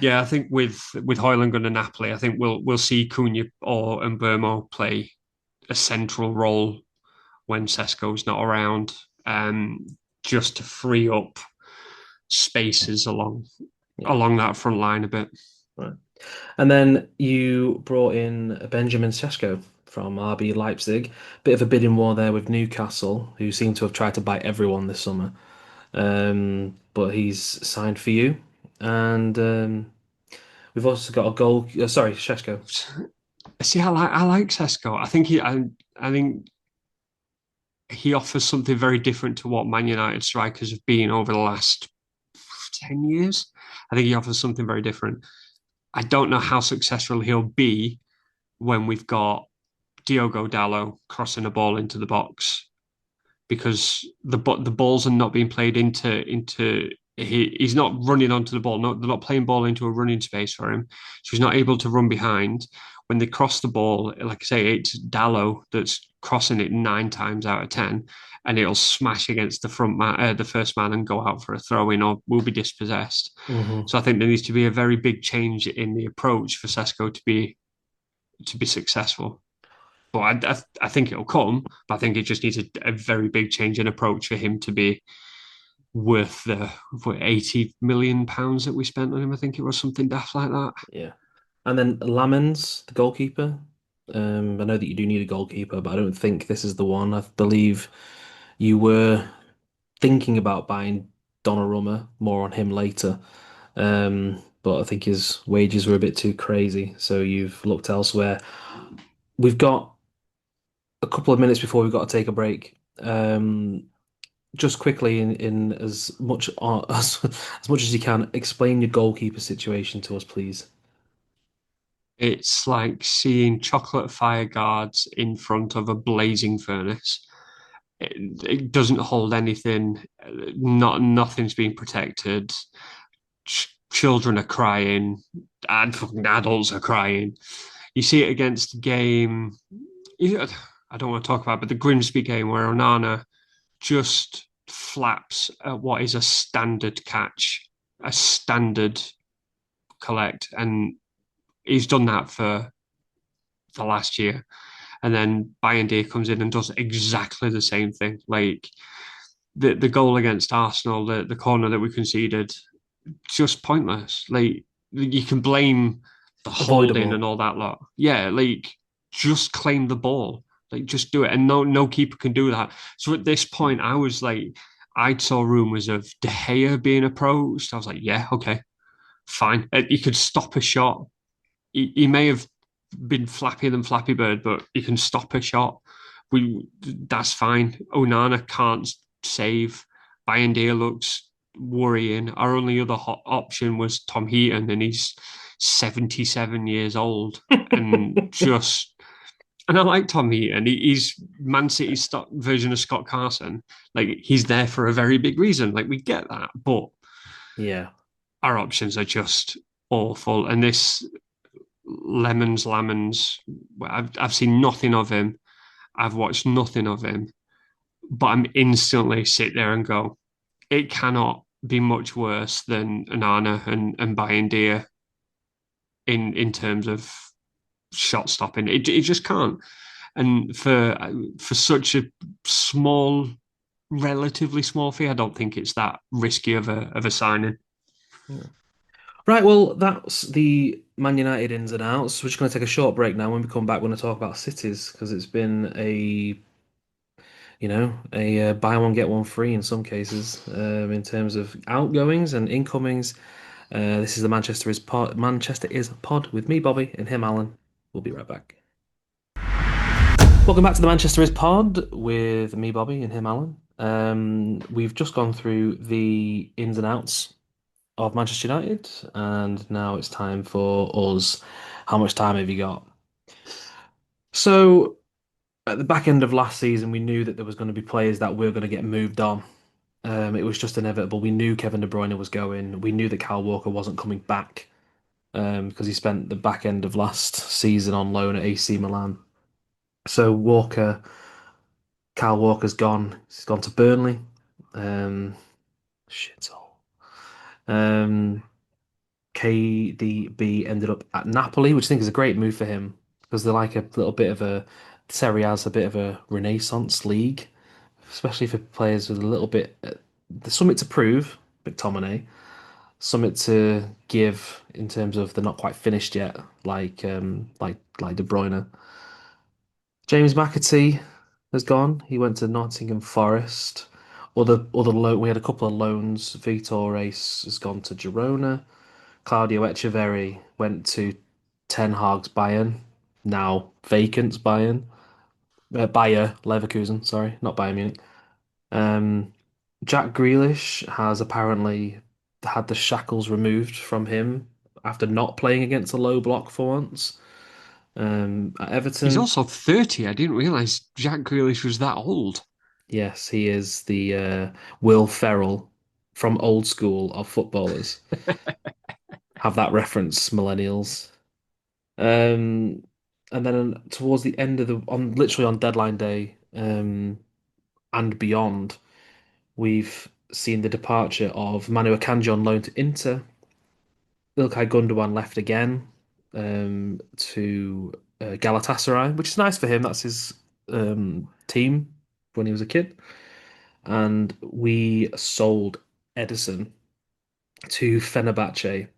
Yeah, I think with Hoyland going to Napoli, I think we'll see Cunha or Mbermo play a central role when Sesko's not around, just to free up spaces Yeah, along that front line a bit. right. And then you brought in Benjamin Sesko from RB Leipzig. Bit of a bidding war there with Newcastle, who seem to have tried to buy everyone this summer. But he's signed for you. And we've also got a goal. Sorry, Sesko. See, I like Sesko. I think he offers something very different to what Man United strikers have been over the last 10 years. I think he offers something very different. I don't know how successful he'll be when we've got Diogo Dallo crossing a ball into the box because the balls are not being played into he's not running onto the ball. No, they're not playing ball into a running space for him, so he's not able to run behind. When they cross the ball, like I say, it's Dallo that's crossing it 9 times out of 10, and it'll smash against the first man, and go out for a throw in or will be dispossessed. Hmm. So I think there needs to be a very big change in the approach for Sesko to be successful. But I think it'll come. But I think it just needs a very big change in approach for him to be worth the £80 million that we spent on him. I think it was something daft like that. Yeah. And then Lamens, the goalkeeper. I know that you do need a goalkeeper, but I don't think this is the one. I believe you were thinking about buying Donnarumma, more on him later. But I think his wages were a bit too crazy, so you've looked elsewhere. We've got a couple of minutes before we've got to take a break. Just quickly, in as much as much as you can, explain your goalkeeper situation to us, please. It's like seeing chocolate fire guards in front of a blazing furnace. It doesn't hold anything. Nothing's being protected. Children are crying, and fucking adults are crying. You see it against the game. I don't want to talk about, it, but the Grimsby game where Onana just flaps at what is a standard catch, a standard collect, and he's done that for the last year. And then Bayern comes in and does exactly the same thing. Like the goal against Arsenal, the corner that we conceded, just pointless. Like you can blame the holding Avoidable. and all that lot. Yeah, like just claim the ball. Like just do it. And no keeper can do that. So at this point, I was like, I saw rumours of De Gea being approached. I was like, yeah, okay, fine. He could stop a shot. He may have been flappier than Flappy Bird, but he can stop a shot. That's fine. Onana can't save. Bayindir looks worrying. Our only other option was Tom Heaton, and he's 77 years old and just And I like Tom Heaton. He's Man City's stock version of Scott Carson. Like he's there for a very big reason. Like we get that, but Yeah. our options are just awful. And this Lemons, I've seen nothing of him. I've watched nothing of him, but I'm instantly sit there and go, it cannot be much worse than Anana and Bayindir in terms of shot stopping. It just can't. And for such a small, relatively small fee, I don't think it's that risky of a signing. Yeah. Right, well, that's the Man United ins and outs. We're just going to take a short break now. When we come back, we're going to talk about cities because it's been a buy one get one free in some cases in terms of outgoings and incomings. This is the Manchester is pod with me, Bobby, and him, Alan. We'll be right back. Welcome back to the Manchester is pod with me, Bobby, and him, Alan. We've just gone through the ins and outs of Manchester United, and now it's time for us. How much time have you got? So, at the back end of last season, we knew that there was going to be players that were going to get moved on. It was just inevitable. We knew Kevin De Bruyne was going. We knew that Kyle Walker wasn't coming back because he spent the back end of last season on loan at AC Milan. So Kyle Walker's gone. He's gone to Burnley. Um, Shithole. Um, KDB ended up at Napoli, which I think is a great move for him because they're like a little bit of a Serie A's a bit of a renaissance league, especially for players with a little bit there's something to prove, McTominay, something to give in terms of they're not quite finished yet, like De Bruyne. James McAtee has gone. He went to Nottingham Forest. We had a couple of loans. Vitor Reis has gone to Girona. Claudio Echeverri went to Ten Hag's Bayern, now vacant Bayern. Bayer Leverkusen, sorry, not Bayern Munich. Um, Jack Grealish has apparently had the shackles removed from him after not playing against a low block for once. At He's Everton, also 30. I didn't realize Jack Grealish was that old. yes, he is the Will Ferrell from old school of footballers. Have that reference, millennials. Um, and then towards the end of literally on deadline day, and beyond, we've seen the departure of Manu Akanji on loan to Inter. Ilkay Gundogan left again, to Galatasaray, which is nice for him. That's his team when he was a kid. And we sold Edison to Fenerbahce,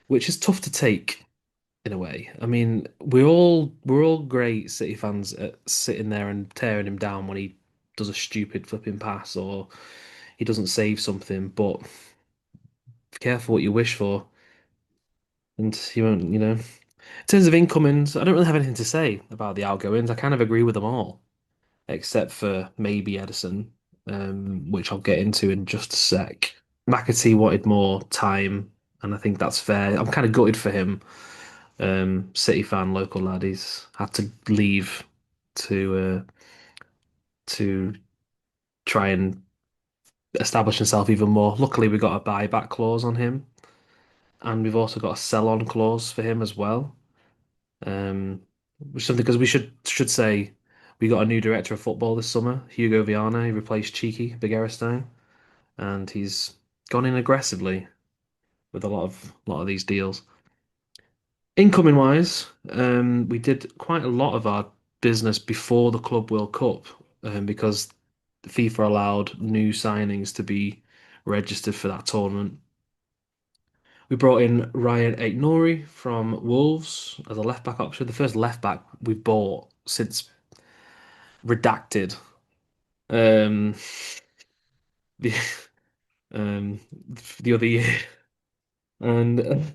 which is tough to take in a way. I mean, we're all great City fans at sitting there and tearing him down when he does a stupid flipping pass or he doesn't save something, but be careful what you wish for, and you won't, In terms of incomings, I don't really have anything to say about the outgoings. I kind of agree with them all, except for maybe Edison, which I'll get into in just a sec. McAtee wanted more time, and I think that's fair. I'm kind of gutted for him. City fan, local lad. He's had to leave to try and establish himself even more. Luckily, we got a buyback clause on him, and we've also got a sell-on clause for him as well. Which is something because we should say we got a new director of football this summer, Hugo Viana. He replaced Cheeky Begiristain, and he's gone in aggressively with a lot of these deals. Incoming wise, we did quite a lot of our business before the Club World Cup, because FIFA allowed new signings to be registered for that tournament. We brought in Ryan Aït-Nouri from Wolves as a left back option, the first left back we've bought since Redacted. Um, the um, the other year, and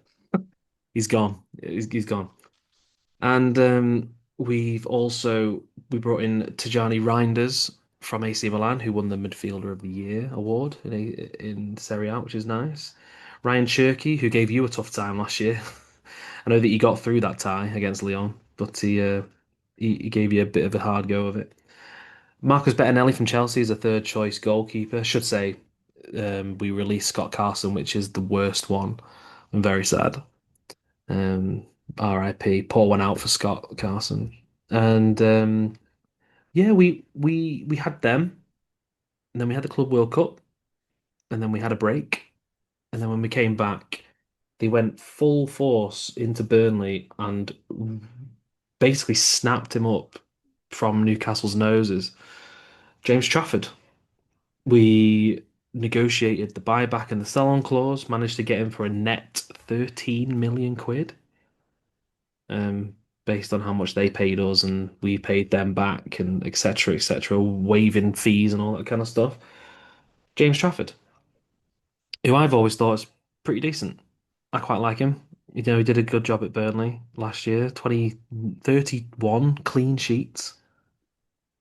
he's gone. He's gone. And we brought in Tijani Reinders from AC Milan, who won the Midfielder of the Year award in Serie A, which is nice. Ryan Cherky, who gave you a tough time last year. I know that you got through that tie against Lyon, but he he gave you a bit of a hard go of it. Marcus Bettinelli from Chelsea is a third choice goalkeeper. Should say we released Scott Carson, which is the worst one. I'm very sad. Um, RIP. Pour one out for Scott Carson. And yeah, we had them, and then we had the Club World Cup, and then we had a break, and then when we came back, they went full force into Burnley and basically snapped him up from Newcastle's noses. James Trafford. We negotiated the buyback and the sell-on clause, managed to get him for a net 13 million quid, um, based on how much they paid us and we paid them back and etc., waiving fees and all that kind of stuff. James Trafford, who I've always thought is pretty decent. I quite like him. You know, he did a good job at Burnley last year, 31 clean sheets,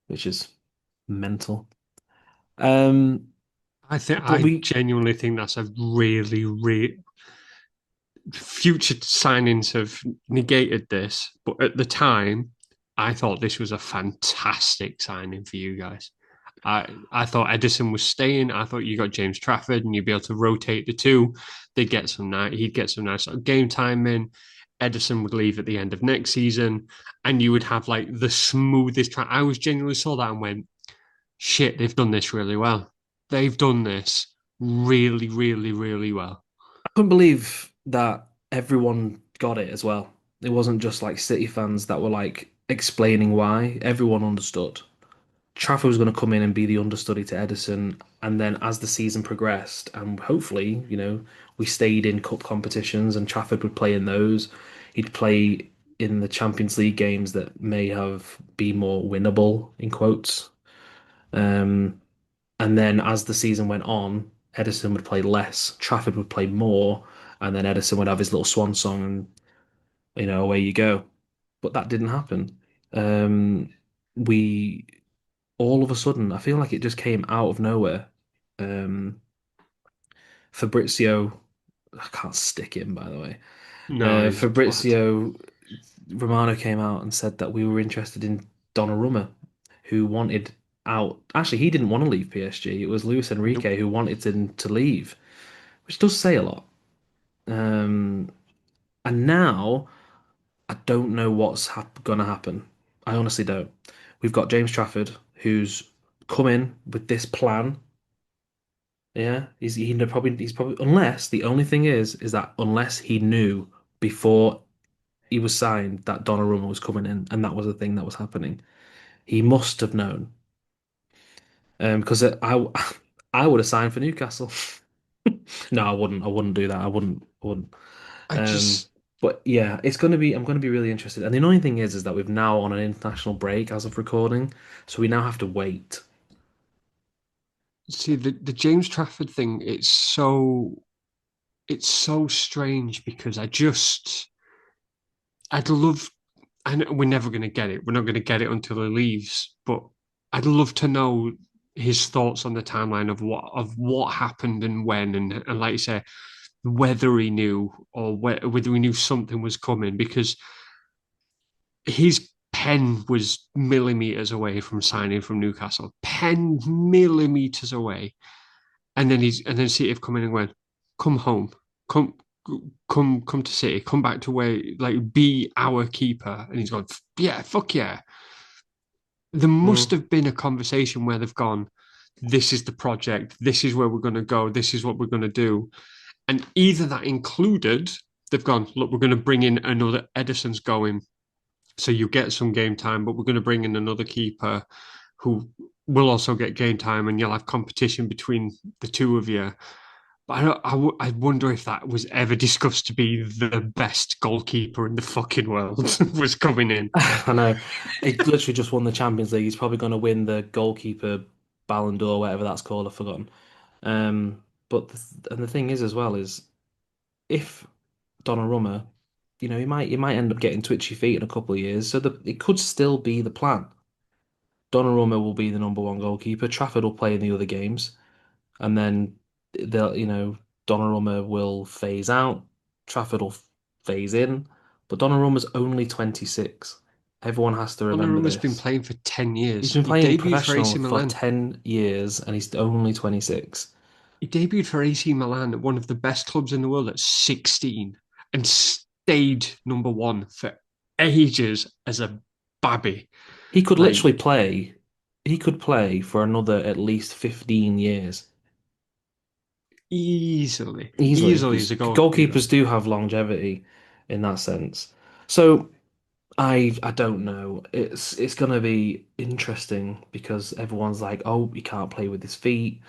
which is mental. Um, but I we genuinely think that's a really future signings have negated this, but at the time, I thought this was a fantastic signing for you guys. I thought Edison was staying. I thought you got James Trafford and you'd be able to rotate the two. They'd get some night. He'd get some nice game time in. Edison would leave at the end of next season, and you would have like the smoothest track. I was genuinely saw that and went, "Shit, they've done this really well. They've done this really well." couldn't believe that everyone got it as well. It wasn't just like City fans that were like explaining why. Everyone understood. Trafford was going to come in and be the understudy to Edison, and then as the season progressed, and hopefully, we stayed in cup competitions, and Trafford would play in those. He'd play in the Champions League games that may have been more winnable in quotes. Um, and then as the season went on, Edison would play less, Trafford would play more, and then Edison would have his little swan song, and away you go. But that didn't happen. We all of a sudden, I feel like it just came out of nowhere. Um, Fabrizio, I can't stick him by the way. No, he's a twat. Fabrizio Romano came out and said that we were interested in Donnarumma, who wanted out. Actually, he didn't want to leave PSG. It was Luis Nope. Enrique who wanted him to leave, which does say a lot. Um, and now I don't know what's gonna happen. I honestly don't. We've got James Trafford, who's come in with this plan. Yeah, he's probably unless the only thing is that unless he knew before he was signed that Donnarumma was coming in, and that was the thing that was happening. He must have known. Because I would have signed for Newcastle. No, I wouldn't. I wouldn't do that. I wouldn't. I wouldn't. I Um, just but yeah, it's gonna be. I'm gonna be really interested. And the annoying thing is that we've now on an international break as of recording, so we now have to wait. see the James Trafford thing. It's so strange because I'd love. I know we're never going to get it. We're not going to get it until he leaves. But I'd love to know his thoughts on the timeline of what happened and when, and like you say, whether he knew or whether he knew something was coming because his pen was millimeters away from signing from Newcastle. Pen millimeters away, and then City have come in and went, come home, come come to City, come back to where like be our keeper, and he's gone, yeah, fuck yeah. There must Mm. have been a conversation where they've gone, this is the project, this is where we're going to go, this is what we're going to do, and either that included they've gone, look, we're going to bring in another Edison's going, so you get some game time, but we're going to bring in another keeper who will also get game time, and you'll have competition between the two of you. But I wonder if that was ever discussed to be the best goalkeeper in the fucking world was coming in. I know. He literally just won the Champions League. He's probably going to win the goalkeeper Ballon d'Or, whatever that's called. I've forgotten. But and the thing is as well is if Donnarumma, he might end up getting twitchy feet in a couple of years. So it could still be the plan. Donnarumma will be the number one goalkeeper. Trafford will play in the other games, and then Donnarumma will phase out. Trafford will phase in. But Donnarumma's only 26. Everyone has to remember Donnarumma's been this. playing for 10 He's years. been He playing debuted for professional AC for Milan. 10 years and he's only 26. He debuted for AC Milan at one of the best clubs in the world at 16 and stayed number one for ages as a babby. He could literally Like, play, he could play for another at least 15 years. Easily, easily because as a goalkeeper. goalkeepers do have longevity in that sense. So I don't know. It's gonna be interesting because everyone's like, oh, he can't play with his feet,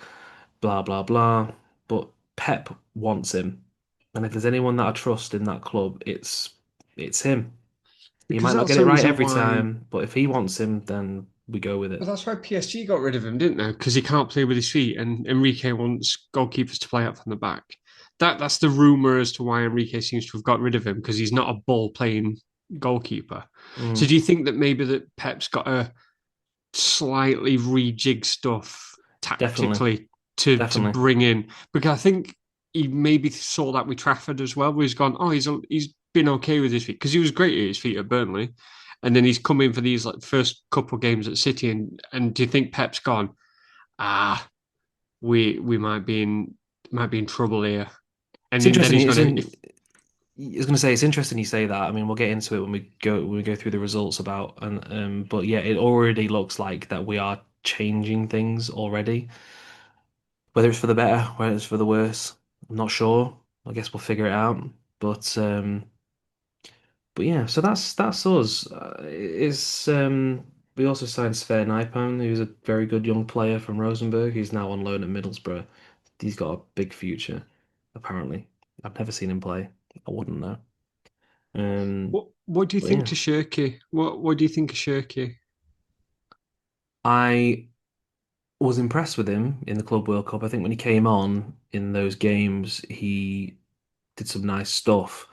blah blah blah. But Pep wants him, and if there's anyone that I trust in that club, it's him. He Because might not that's get it the right reason every why. time, but if he wants him, then we go with Well, it. that's why PSG got rid of him, didn't they? Because he can't play with his feet, and Enrique wants goalkeepers to play up from the back. That's the rumor as to why Enrique seems to have got rid of him because he's not a ball playing goalkeeper. So Mm, do you think that maybe that Pep's got to slightly rejig stuff definitely, tactically to definitely. bring in? Because I think he maybe saw that with Trafford as well, where he's gone, oh, he's been okay with his feet because he was great at his feet at Burnley, and then he's come in for these like first couple of games at City, and do you think Pep's gone? Ah, we might be in trouble here, and It's then interesting. he's It's gonna in. if I was going to say it's interesting you say that. I mean, we'll get into it when we go through the results about and but yeah, it already looks like that we are changing things already. Whether it's for the better, whether it's for the worse, I'm not sure. I guess we'll figure it out. But but yeah, so that's us. It's we also signed Sven Nijpan, who's a very good young player from Rosenborg. He's now on loan at Middlesbrough. He's got a big future, apparently. I've never seen him play. I wouldn't know. what do you But think yeah, to Shirky? What do you think of Shirky? I was impressed with him in the Club World Cup. I think when he came on in those games, he did some nice stuff.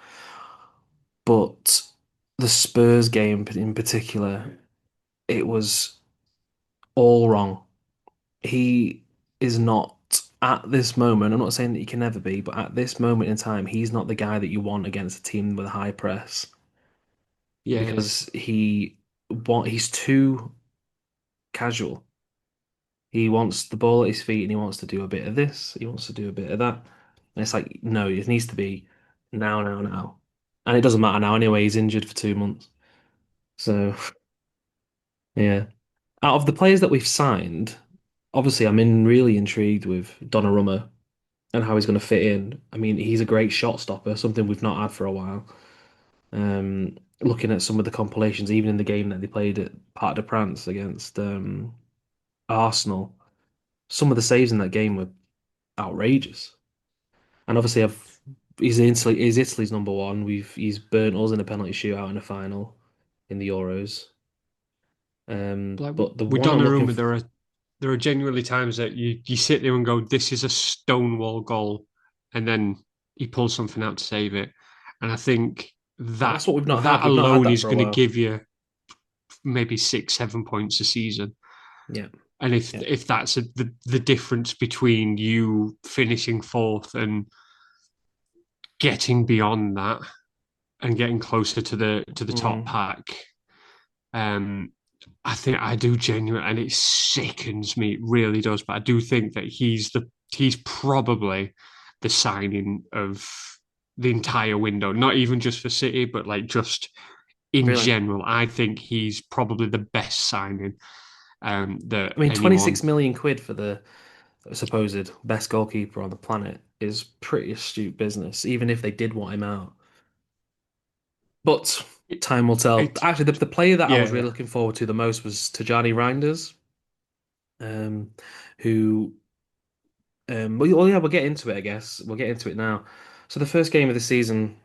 But the Spurs game in particular, it was all wrong. He is not at this moment. I'm not saying that he can never be, but at this moment in time, he's not the guy that you want against a team with a high press Yeah, because he's too casual. He wants the ball at his feet and he wants to do a bit of this, he wants to do a bit of that. And it's like, no, it needs to be now, now, now. And it doesn't matter now anyway, he's injured for 2 months. So, yeah. Out of the players that we've signed, obviously really intrigued with Donnarumma and how he's going to fit in. I mean, he's a great shot stopper, something we've not had for a while. Looking at some of the compilations, even in the game that they played at Parc des Princes against Arsenal, some of the saves in that game were outrageous. And obviously, he's Italy's number one. He's burnt us in a penalty shootout in a final in the Euros. like But the with one I'm looking Donnarumma, for, there are genuinely times that you sit there and go, "This is a stonewall goal," and then he pulls something out to save it. And I think that's what we've not had. that We've not had alone that is for a going to while. give you maybe 6, 7 points a season. Yeah, And yeah. if that's the difference between you finishing fourth and getting beyond that and getting closer to the top Mm, pack, um, I think I do genuinely, and it sickens me, it really does. But I do think that he's probably the signing of the entire window, not even just for City, but like just in really. general. I think he's probably the best signing that I mean, anyone. 26 million quid for the supposed best goalkeeper on the planet is pretty astute business, even if they did want him out. But It, time will tell. it Actually, the player that I was yeah, really yeah. looking forward to the most was Tajani Reinders, um, who well, yeah, we'll get into it, I guess. We'll get into it now. So the first game of the season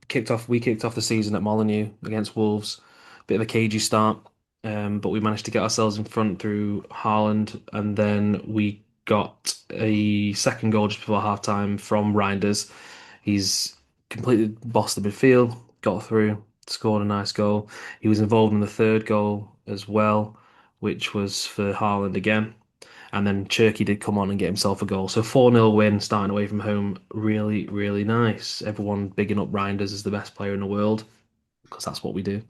kicked off. We kicked off the season at Molineux against Wolves. Bit of a cagey start, but we managed to get ourselves in front through Haaland, and then we got a second goal just before half-time from Reinders. He's completely bossed the midfield, got through, scored a nice goal. He was involved in the third goal as well, which was for Haaland again. And then Cherky did come on and get himself a goal. So 4-0 win starting away from home. Really, really nice. Everyone bigging up Reinders as the best player in the world because that's what we do.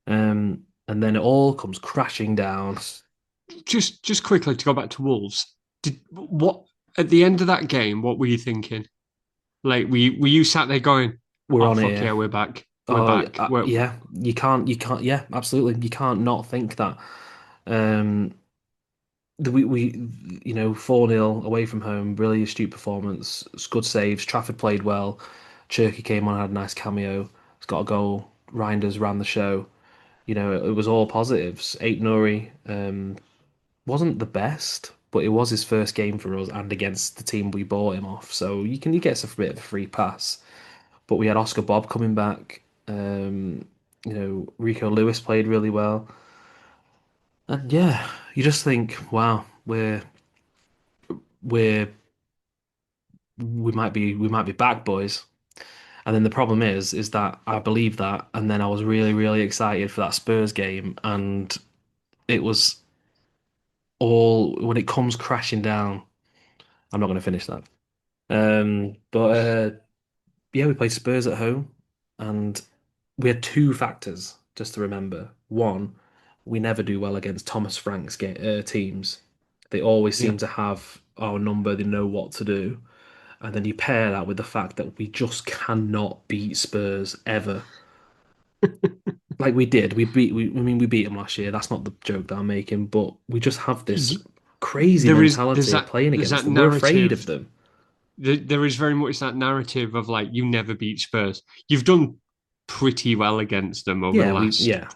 And then it all comes crashing down. Just quickly to go back to Wolves. Did what at the end of that game? What were you thinking? Like, were you sat there going, We're "Oh on it fuck here. yeah, we're back, we're Oh, back." yeah. Yeah, absolutely. You can't not think that. Um, we 4-0 away from home, really astute performance, good saves. Trafford played well. Cherky came on, had a nice cameo. He's got a goal. Reinders ran the show. It was all positives. Ape Nuri wasn't the best, but it was his first game for us and against the team we bought him off. So he gets a bit of a free pass. But we had Oscar Bob coming back. Rico Lewis played really well. And yeah, you just think, wow, we're we might be back, boys. And then the problem is that I believe that, and then I was really, really excited for that Spurs game, and it was all when it comes crashing down. I'm not going to finish that. But yeah, we played Spurs at home, and we had two factors just to remember. One, we never do well against Thomas Frank's teams. They always Yeah, seem to have our number. They know what to do. And then you pair that with the fact that we just cannot beat Spurs ever. Like we did. We beat them last year. That's not the joke that I'm making, but we just have this Y- crazy there is there's mentality of that playing there's against that them. We're afraid narrative. of them. There is very much that narrative of like you never beat Spurs. You've done pretty well against them over the last Yeah.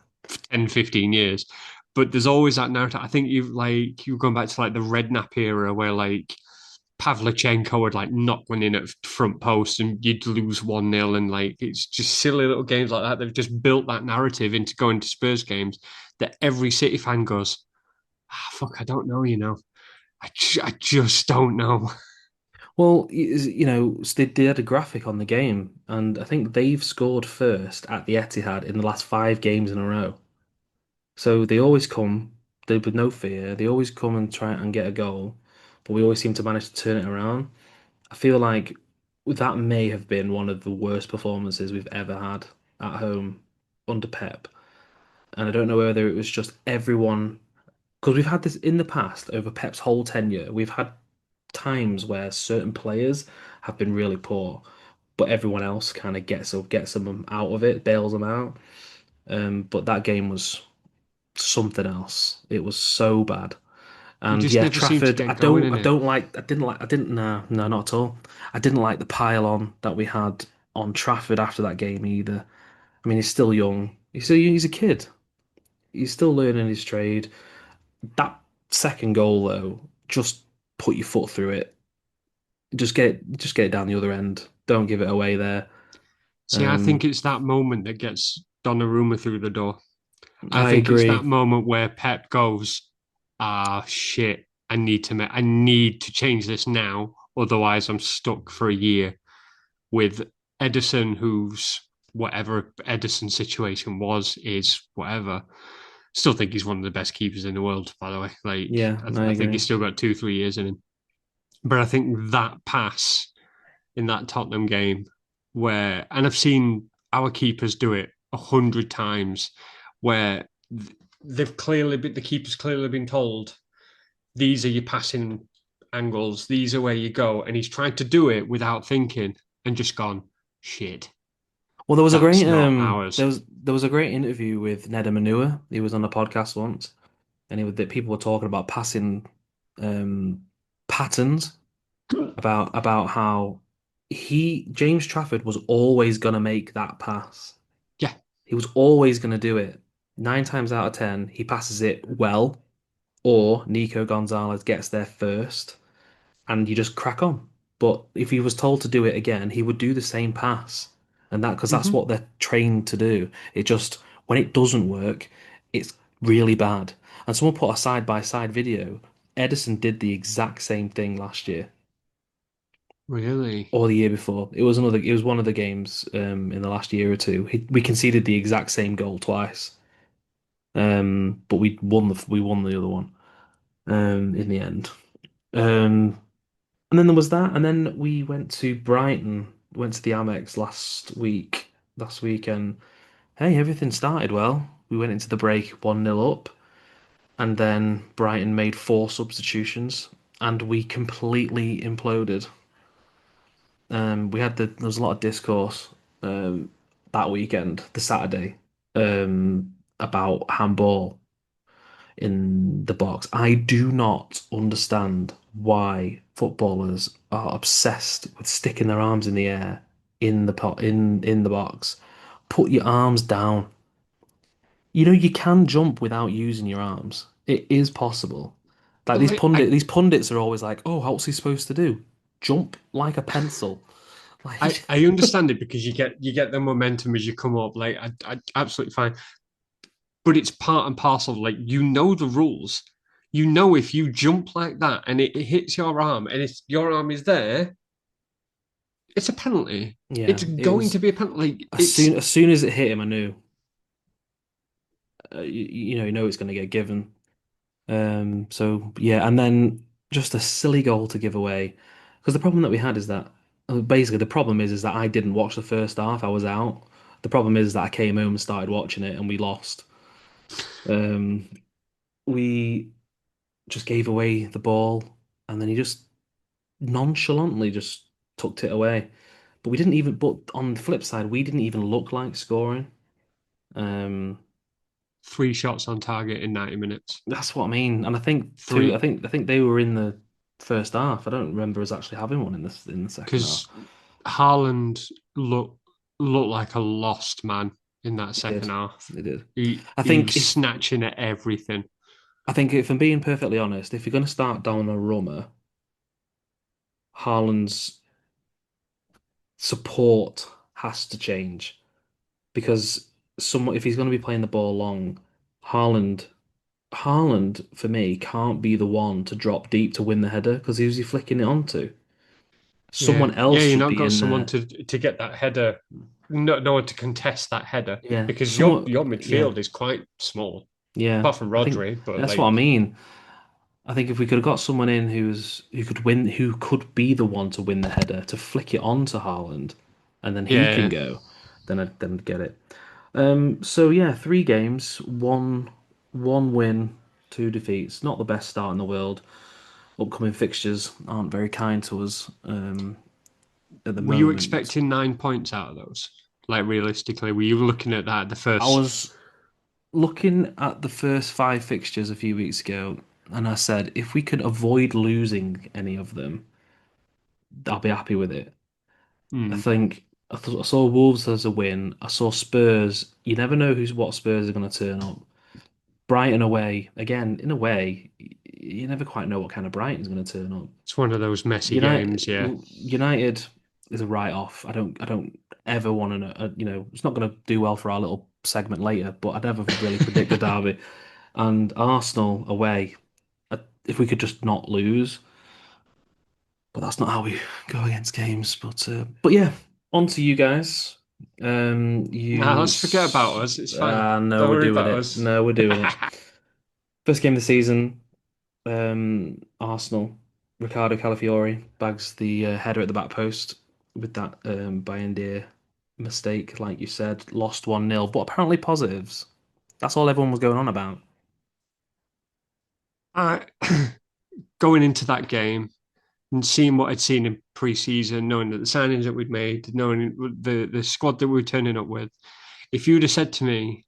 10, 15 years. But there's always that narrative. I think you've gone back to like the Redknapp era where like Pavlyuchenko would like knock one in at front post and you'd lose 1-0 and like it's just silly little games like that. They've just built that narrative into going to Spurs games that every City fan goes, fuck, I don't know, you know. I just don't know. Well, they had a graphic on the game, and I think they've scored first at the Etihad in the last 5 games in a row. So they always come, with no fear. They always come and try and get a goal, but we always seem to manage to turn it around. I feel like that may have been one of the worst performances we've ever had at home under Pep. And I don't know whether it was just everyone, because we've had this in the past over Pep's whole tenure. We've had times where certain players have been really poor, but everyone else kind of gets them out of it, bails them out. But that game was something else. It was so bad. You And just yeah, never seem to Trafford, get going in it. I didn't, no, no, not at all. I didn't like the pile on that we had on Trafford after that game either. I mean, he's still young. He's a kid. He's still learning his trade. That second goal though, just put your foot through it. Just get it down the other end. Don't give it away there. See, I think Um, it's that moment that gets Donnarumma through the door. I I think it's agree. that moment where Pep goes, "Ah, shit! I need to change this now, otherwise I'm stuck for a year with Edison, who's whatever Edison's situation was, is whatever. Still think he's one of the best keepers in the world, by the way. Like, Yeah, I I think agree. he's still got 2, 3 years in him. But I think that pass in that Tottenham game, and I've seen our keepers do it 100 times, where the keeper's clearly been told these are your passing angles, these are where you go, and he's trying to do it without thinking and just gone shit. Well, there was a That's great not ours. there was a great interview with Ned Manua. He was on a podcast once, and that people were talking about passing um, patterns about how James Trafford was always going to make that pass. Yeah. He was always going to do it. 9 times out of 10, he passes it well, or Nico Gonzalez gets there first, and you just crack on. But if he was told to do it again, he would do the same pass, and that because that's Mm-hmm. what they're trained to do. It just when it doesn't work, it's really bad. And someone put a side by side video. Edison did the exact same thing last year Really? or the year before. It was one of the games in the last year or two. We conceded the exact same goal twice. But we won the other one in the end. Um, and then there was that, and then we went to Brighton, went to the Amex last week, and hey, everything started well. We went into the break 1-0 up, and then Brighton made four substitutions, and we completely imploded. We had there was a lot of discourse that weekend, the Saturday, about handball in the box. I do not understand why footballers are obsessed with sticking their arms in the air in the pot in the box. Put your arms down. You know you can jump without using your arms. It is possible. Like Well, these pundits are always like, "Oh, what's he supposed to do? Jump like a pencil." Like, I understand it because you get the momentum as you come up. Like I absolutely fine, but it's part and parcel. Like you know the rules. You know if you jump like that and it hits your arm and it's your arm is there, it's a penalty. yeah, It's it going to was be a penalty. Like, as it's soon as it hit him, I knew. You know it's going to get given. So yeah, and then just a silly goal to give away. Because the problem that we had is that basically the problem is that I didn't watch the first half. I was out. The problem is that I came home and started watching it and we lost. Um, we just gave away the ball and then he just nonchalantly just tucked it away. But we didn't even. But on the flip side, we didn't even look like scoring. Um, 3 shots on target in 90 minutes. that's what I mean. And I think too. Three. I think they were in the first half. I don't remember us actually having one in the second half. Because Haaland looked like a lost man in that It second did. half. It did. I He was think if snatching at everything. if I'm being perfectly honest, if you're going to start down a rummer, Haaland's support has to change because someone if he's going to be playing the ball long, Haaland Haaland for me can't be the one to drop deep to win the header because who's he flicking it onto? Yeah, Someone else yeah. You should not be got in someone there. to get that header. No one to contest that header Yeah, because your someone. your Yeah, midfield is quite small, yeah. apart from I think Rodri. But that's what I like, mean. I think if we could have got someone in who could win, who could be the one to win the header, to flick it on to Haaland, and then he can yeah, go, then I'd get it. So yeah, three games, one win, two defeats. Not the best start in the world. Upcoming fixtures aren't very kind to us at the were you moment. expecting 9 points out of those? Like realistically, were you looking at that the I first? was looking at the first five fixtures a few weeks ago, and I said if we could avoid losing any of them, I'll be happy with it. I Hmm. think I saw Wolves as a win. I saw Spurs. You never know what Spurs are going to turn up. Brighton away again. In a way, you never quite know what kind of Brighton's going to turn up. It's one of those messy games. Yeah. United is a write-off. I don't ever want to know. It's not going to do well for our little segment later. But I'd never really predict the derby. And Arsenal away. If we could just not lose, but that's not how we go against games. But yeah, on to you guys. Nah, let's forget about us. It's fine. No, Don't we're worry doing about it. us. No, we're doing it. First game of the season. Arsenal. Ricardo Calafiori bags the header at the back post with that Bayern mistake, like you said. Lost 1-0, but apparently positives. That's all everyone was going on about. I, going into that game and seeing what I'd seen in pre-season, knowing that the signings that we'd made, knowing the squad that we were turning up with, if you'd have said to me,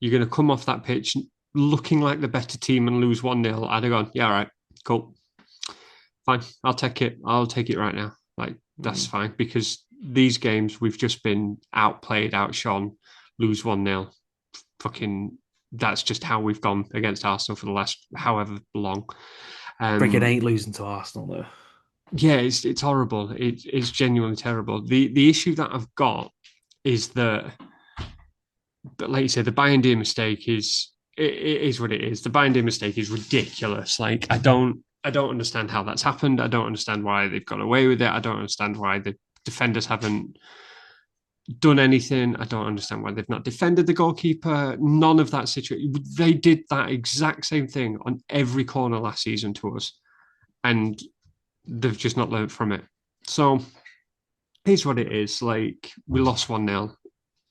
"You're going to come off that pitch looking like the better team and lose 1-0," I'd have gone, "Yeah, all right, cool, fine, I'll take it. I'll take it right now. Like that's Mm. fine because these games we've just been outplayed, outshone, lose 1-0. Fucking, that's just how we've gone against Arsenal for the last however long." Freaking Um, ain't losing to Arsenal though. yeah, it's horrible. It's genuinely terrible. The issue that I've got is that, but like you said, the Bayern mistake it is what it is. The Bayern mistake is ridiculous. Like I don't understand how that's happened. I don't understand why they've got away with it. I don't understand why the defenders haven't done anything. I don't understand why they've not defended the goalkeeper. None of that situation. They did that exact same thing on every corner last season to us, and they've just not learned from it. So here's what it is. Like we lost 1-0.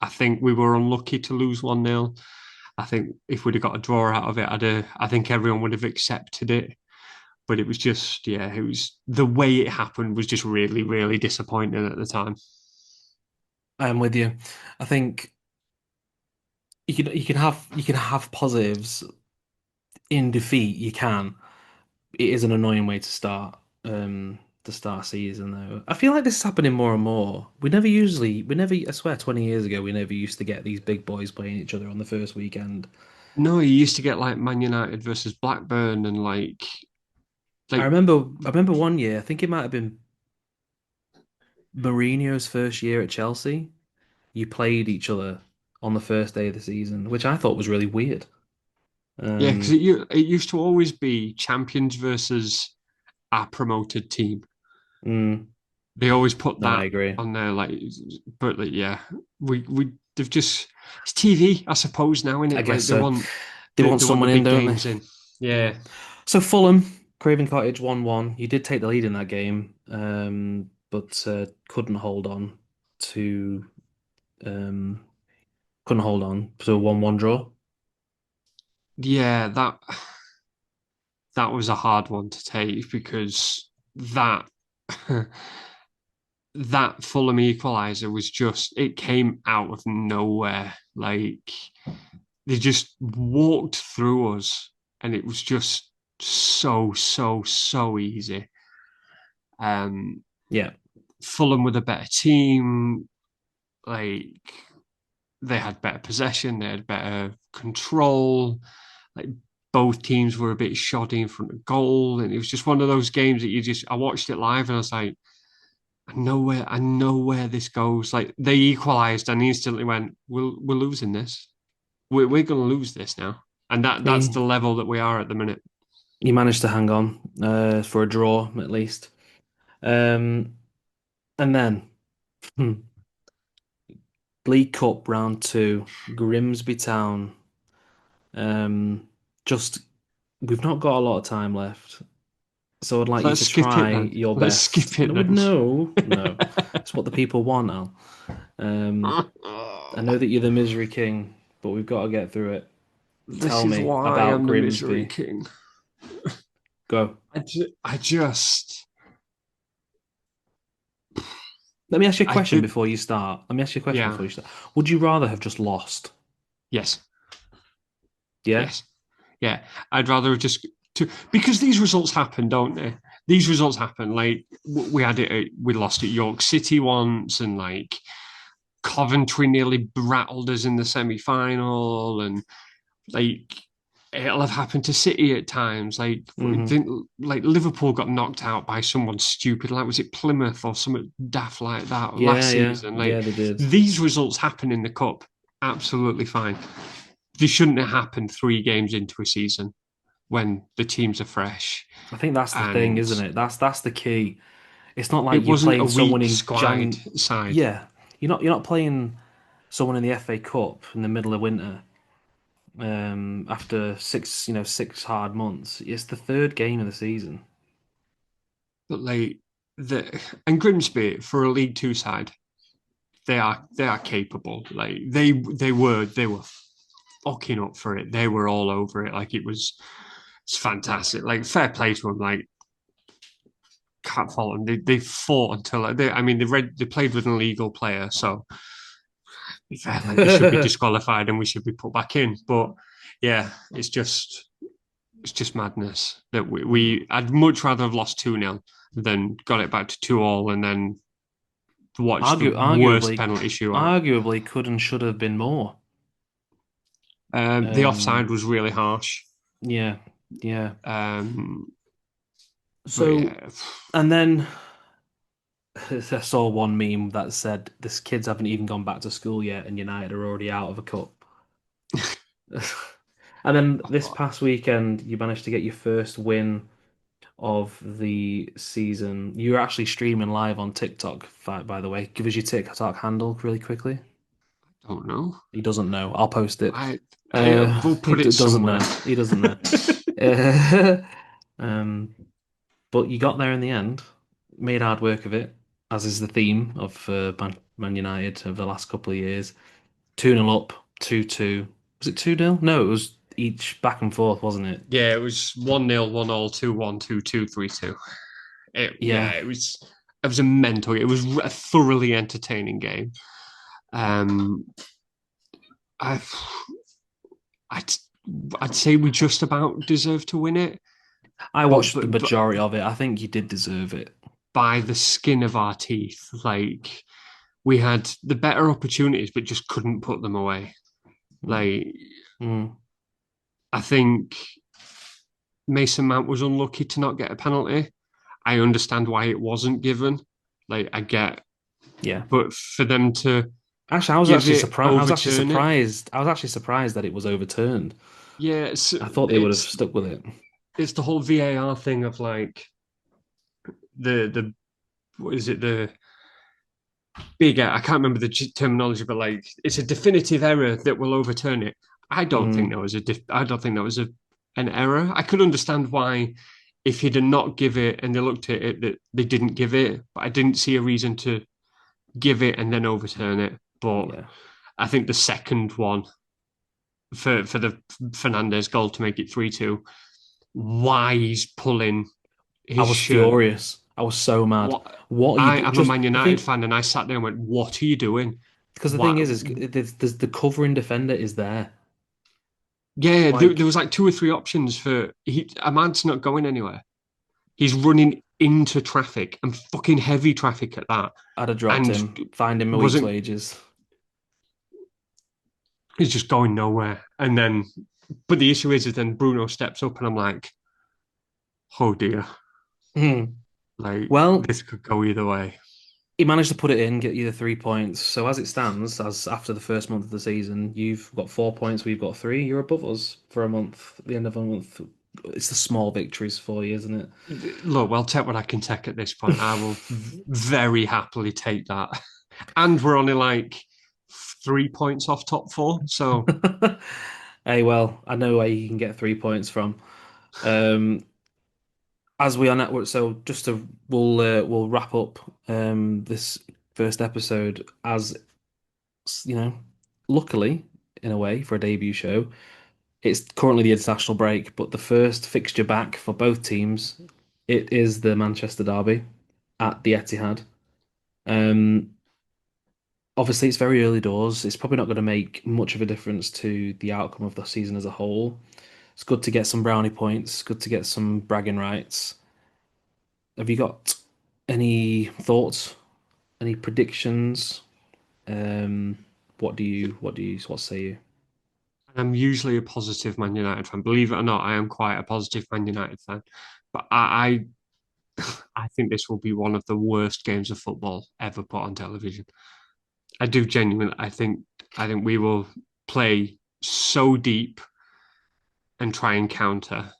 I think we were unlucky to lose 1-0. I think if we'd have got a draw out of it, I think everyone would have accepted it. But it was just, yeah, it was the way it happened was just really, really disappointing at the time. I am with you. I think you can have positives in defeat. You can. It is an annoying way to start a season though. I feel like this is happening more and more. I swear 20 years ago we never used to get these big boys playing each other on the first weekend. No, you used to get like Man United versus Blackburn and I like remember I remember one year, I think it might have been Mourinho's first year at Chelsea. You played each other on the first day of the season, which I thought was really weird. yeah, because Um, it used to always be champions versus a promoted team. mm, They always put no, I that agree. on there, but like, yeah, we they've just it's TV, I suppose now, in I it. guess Like so. They want they want the someone in, big don't they? games in. Yeah. Yeah, So Fulham, Craven Cottage 1-1. You did take the lead in that game, but couldn't hold on to um, a 1-1 draw. yeah, that was a hard one to take because that that Fulham equaliser was just it came out of nowhere. Like they just walked through us, and it was just so easy. Um, Yeah. Fulham were the better team. Like they had better possession, they had better control. Like both teams were a bit shoddy in front of goal, and it was just one of those games that I watched it live, and I was like, I know where this goes. Like they equalised, and instantly went, we're losing this. We're going to lose this now, and I that's mean, the level that we are at the minute. you managed to hang on for a draw at least. Um, and then League Cup round two, Grimsby Town. Um, just we've not got a lot of time left. So I'd like you Let's to skip it try then. your Let's best. skip it No, then. no. It's what the people want, Al. Um, I know that you're the misery king, but we've got to get through it. This Tell is me why I about am the misery Grimsby. king. Go. I just, Let me ask you a I question did, before you start. Let me ask you a question yeah, before you start. Would you rather have just lost? yes, Yeah? yes, yeah. I'd rather have just because these results happen, don't they? These results happen. Like we had it, we lost at York City once, and like Coventry nearly rattled us in the semi-final, and like it'll have happened to City at times. Hmm. Like Liverpool got knocked out by someone stupid. Like was it Plymouth or something daft like that last season? Like Yeah, they did. these results happen in the cup, absolutely fine. They shouldn't have happened 3 games into a season when the teams are fresh. I think that's the thing, And isn't it? That's the key. It's not like it you're wasn't a playing someone weak in side Jan. side. Yeah, you're not playing someone in the FA Cup in the middle of winter. After six hard months. It's the third game of the season. But like the and Grimsby for a League Two side, they are capable. Like they were fucking up for it. They were all over it. Like it's fantastic. Like fair play to them. Like can't fault them. They fought until I mean they played with an illegal player, so fair, like they should be disqualified and we should be put back in. But yeah, it's just madness that I'd much rather have lost 2-0 than got it back to 2-2 and then watch the worst Arguably, penalty shootout. arguably could and should have been more. The offside Um, was really harsh. yeah, yeah. Um, but So, yeah, and then I saw one meme that said this kids haven't even gone back to school yet, and United are already out of a cup. And then this past weekend, you managed to get your first win of the season. You were actually streaming live on TikTok, by the way. Give us your TikTok handle really quickly. I don't know. He doesn't know. I'll post it. I We'll He put it doesn't somewhere. know. He doesn't know. Uh, but you got there in the end. Made hard work of it, as is the theme of Man United over the last couple of years. 2-0 up, 2-2. Was it 2-0? No, it was each back and forth, wasn't it? Yeah, it was 1-0, 1-all, 2-1, 2-2, 3-2. Yeah. It was a mental. It was a thoroughly entertaining game. Um, I I'd I'd say we just about deserve to win it, I but watched the majority of it. I think you did deserve it. by the skin of our teeth. Like we had the better opportunities, but just couldn't put them away. Mm. Like Mm. I think Mason Mount was unlucky to not get a penalty. I understand why it wasn't given. Like I get, Yeah. but for them to Actually, I was give actually it, surprised. I was actually overturn it, surprised. I was actually surprised that it was overturned. yeah, I thought they would have stuck with it. it's the whole VAR thing of like the what is it the bigger? I can't remember the terminology, but like it's a definitive error that will overturn it. I don't think Mm. there was I don't think that was an error. I could understand why if he'd not give it and they looked at it that they didn't give it, but I didn't see a reason to give it and then overturn it. But Yeah. I think the second one for the Fernandez goal to make it 3-2, why he's pulling I his was shirt. furious. I was so mad. What What are you I do? am a Just Man the United thing, fan and I sat there and went, "What are you doing?" because the thing What? is there's the covering defender is there. Yeah, there Like, was like two or three options for Ahmad's not going anywhere. He's running into traffic and fucking heavy traffic at that, I'd have dropped and him, find him a week's wasn't wages. he's just going nowhere. And then, but the issue is then Bruno steps up, and I'm like, oh dear, Hmm. like Well, this could go either way. he managed to put it in, get you the 3 points. So as it stands, as after the first month of the season, you've got 4 points, we've got three. You're above us for a month, the end of a month. It's the small victories for you, isn't it? Look, well, take what I can take at this point. I will very happily take that. And we're only like 3 points off top four. So Hey, well, I know where you can get 3 points from. Um, as we are network, so just to we'll wrap up this first episode as you know, luckily in a way for a debut show, it's currently the international break, but the first fixture back for both teams, it is the Manchester Derby at the Etihad. Um, Obviously it's very early doors. It's probably not going to make much of a difference to the outcome of the season as a whole. It's good to get some brownie points, good to get some bragging rights. Have you got any thoughts, any predictions? Um, what say you? I'm usually a positive Man United fan. Believe it or not, I am quite a positive Man United fan. But I think this will be one of the worst games of football ever put on television. I do genuinely. I think we will play so deep and try and counter,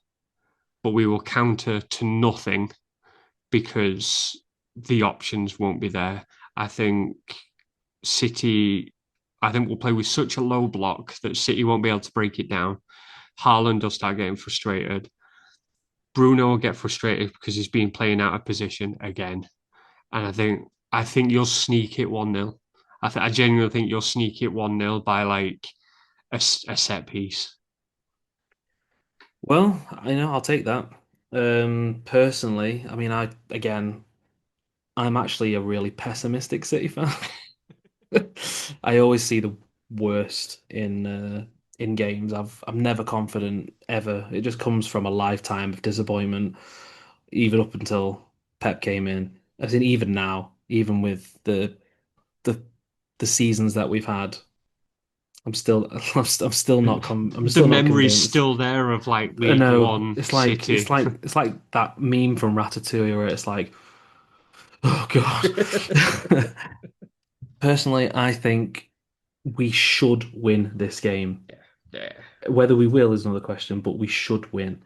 but we will counter to nothing because the options won't be there. I think City. I think we'll play with such a low block that City won't be able to break it down. Haaland will start getting frustrated. Bruno will get frustrated because he's been playing out of position again. And I think you'll sneak it 1-0. I genuinely think you'll sneak it 1-0 by like a set piece. Well, I know I'll take that. Personally, I mean, I'm actually a really pessimistic City fan. I always see the worst in games. I'm never confident ever. It just comes from a lifetime of disappointment, even up until Pep came in. As in, even now, even with the the seasons that we've had, I'm still I'm still not I'm The still not memory's convinced. still there of like I League know One City. it's like that meme from Ratatouille where it's like, oh God. Personally, I think we should win this game. Yeah. Whether we will is another question, but we should win.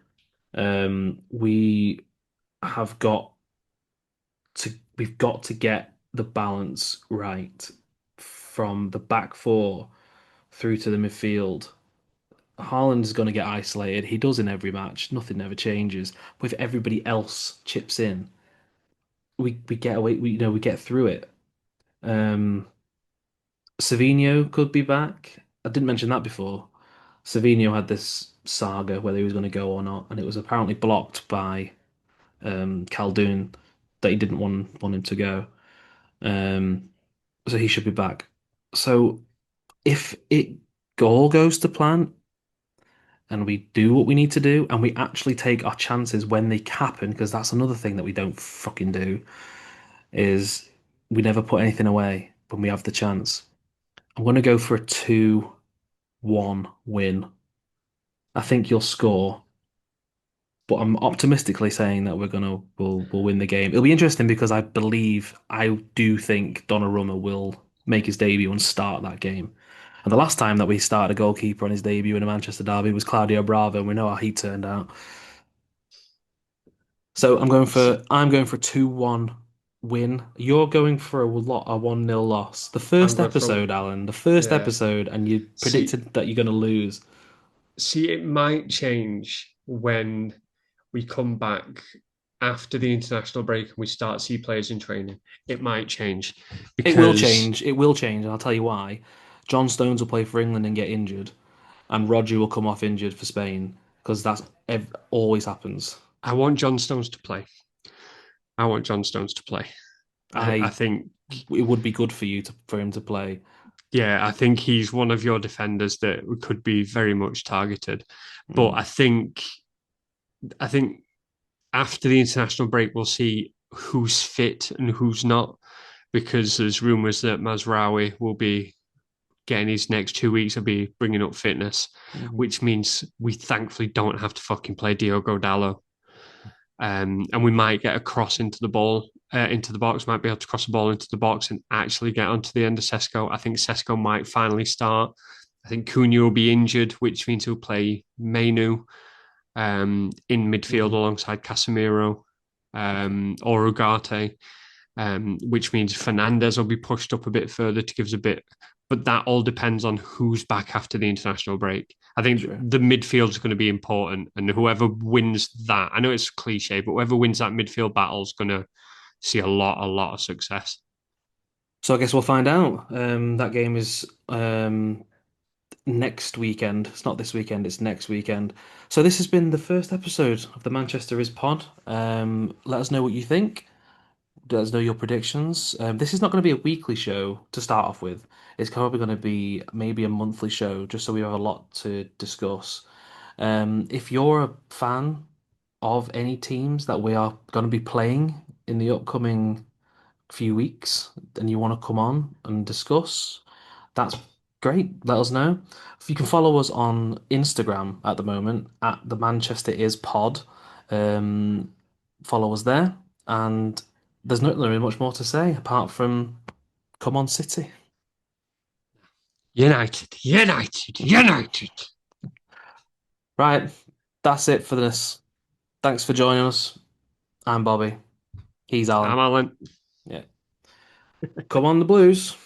We have got we've got to get the balance right from the back four through to the midfield. Haaland is going to get isolated. He does in every match. Nothing ever changes. But if everybody else chips in, we get away. We get through it. Um, Savinho could be back. I didn't mention that before. Savino had this saga whether he was going to go or not, and it was apparently blocked by Khaldoon that he didn't want him to go. Um, so he should be back. So if it all goes to plan and we do what we need to do and we actually take our chances when they happen, because that's another thing that we don't fucking do, is we never put anything away when we have the chance. I'm going to go for a 2-1 win. I think you'll score, but I'm optimistically saying that we'll win the game. It'll be interesting because I do think Donnarumma will make his debut and start that game. And the last time that we started a goalkeeper on his debut in a Manchester derby was Claudio Bravo, and we know how he turned out. So I'm going for a 2-1 win. You're going for a 1-0 loss. The I'm first going for episode, Alan, the first yeah. episode, and you See, predicted that you're going to lose. it might change when we come back after the international break and we start to see players in training. It might change It will because change. It will change, and I'll tell you why. John Stones will play for England and get injured, and Roger will come off injured for Spain because always happens. I want John Stones to play. I want John Stones to play. I I think, It would be good for for him to play. yeah, I think he's one of your defenders that could be very much targeted. But Mm, I think after the international break, we'll see who's fit and who's not, because there's rumours that Mazraoui will be getting his next 2 weeks will be bringing up fitness, mm, which means we thankfully don't have to fucking play Diogo Dallo. And we might get a cross into the ball, into the box, might be able to cross the ball into the box and actually get onto the end of Sesko. I think Sesko might finally start. I think Cunha will be injured, which means he'll play Mainu in midfield mm. alongside Casemiro Okay, or Ugarte, which means Fernandez will be pushed up a bit further to give us a bit. But that all depends on who's back after the international break. I think true. the midfield is going to be important, and whoever wins that, I know it's cliche, but whoever wins that midfield battle is going to see a lot of success. So I guess we'll find out. That game is next weekend. It's not this weekend, it's next weekend. So this has been the first episode of the Manchester is Pod. Let us know what you think. Let us know your predictions. This is not going to be a weekly show to start off with. It's probably going to be maybe a monthly show, just so we have a lot to discuss. If you're a fan of any teams that we are going to be playing in the upcoming few weeks and you want to come on and discuss, that's great. Let us know. If you can follow us on Instagram at the moment at the Manchester is Pod. Um, Follow us there. And there's not really much more to say apart from come on City. United, United, United. Right, that's it for this. Thanks for joining us. I'm Bobby. He's I'm Alan. Alan. Yeah. Come on the Blues.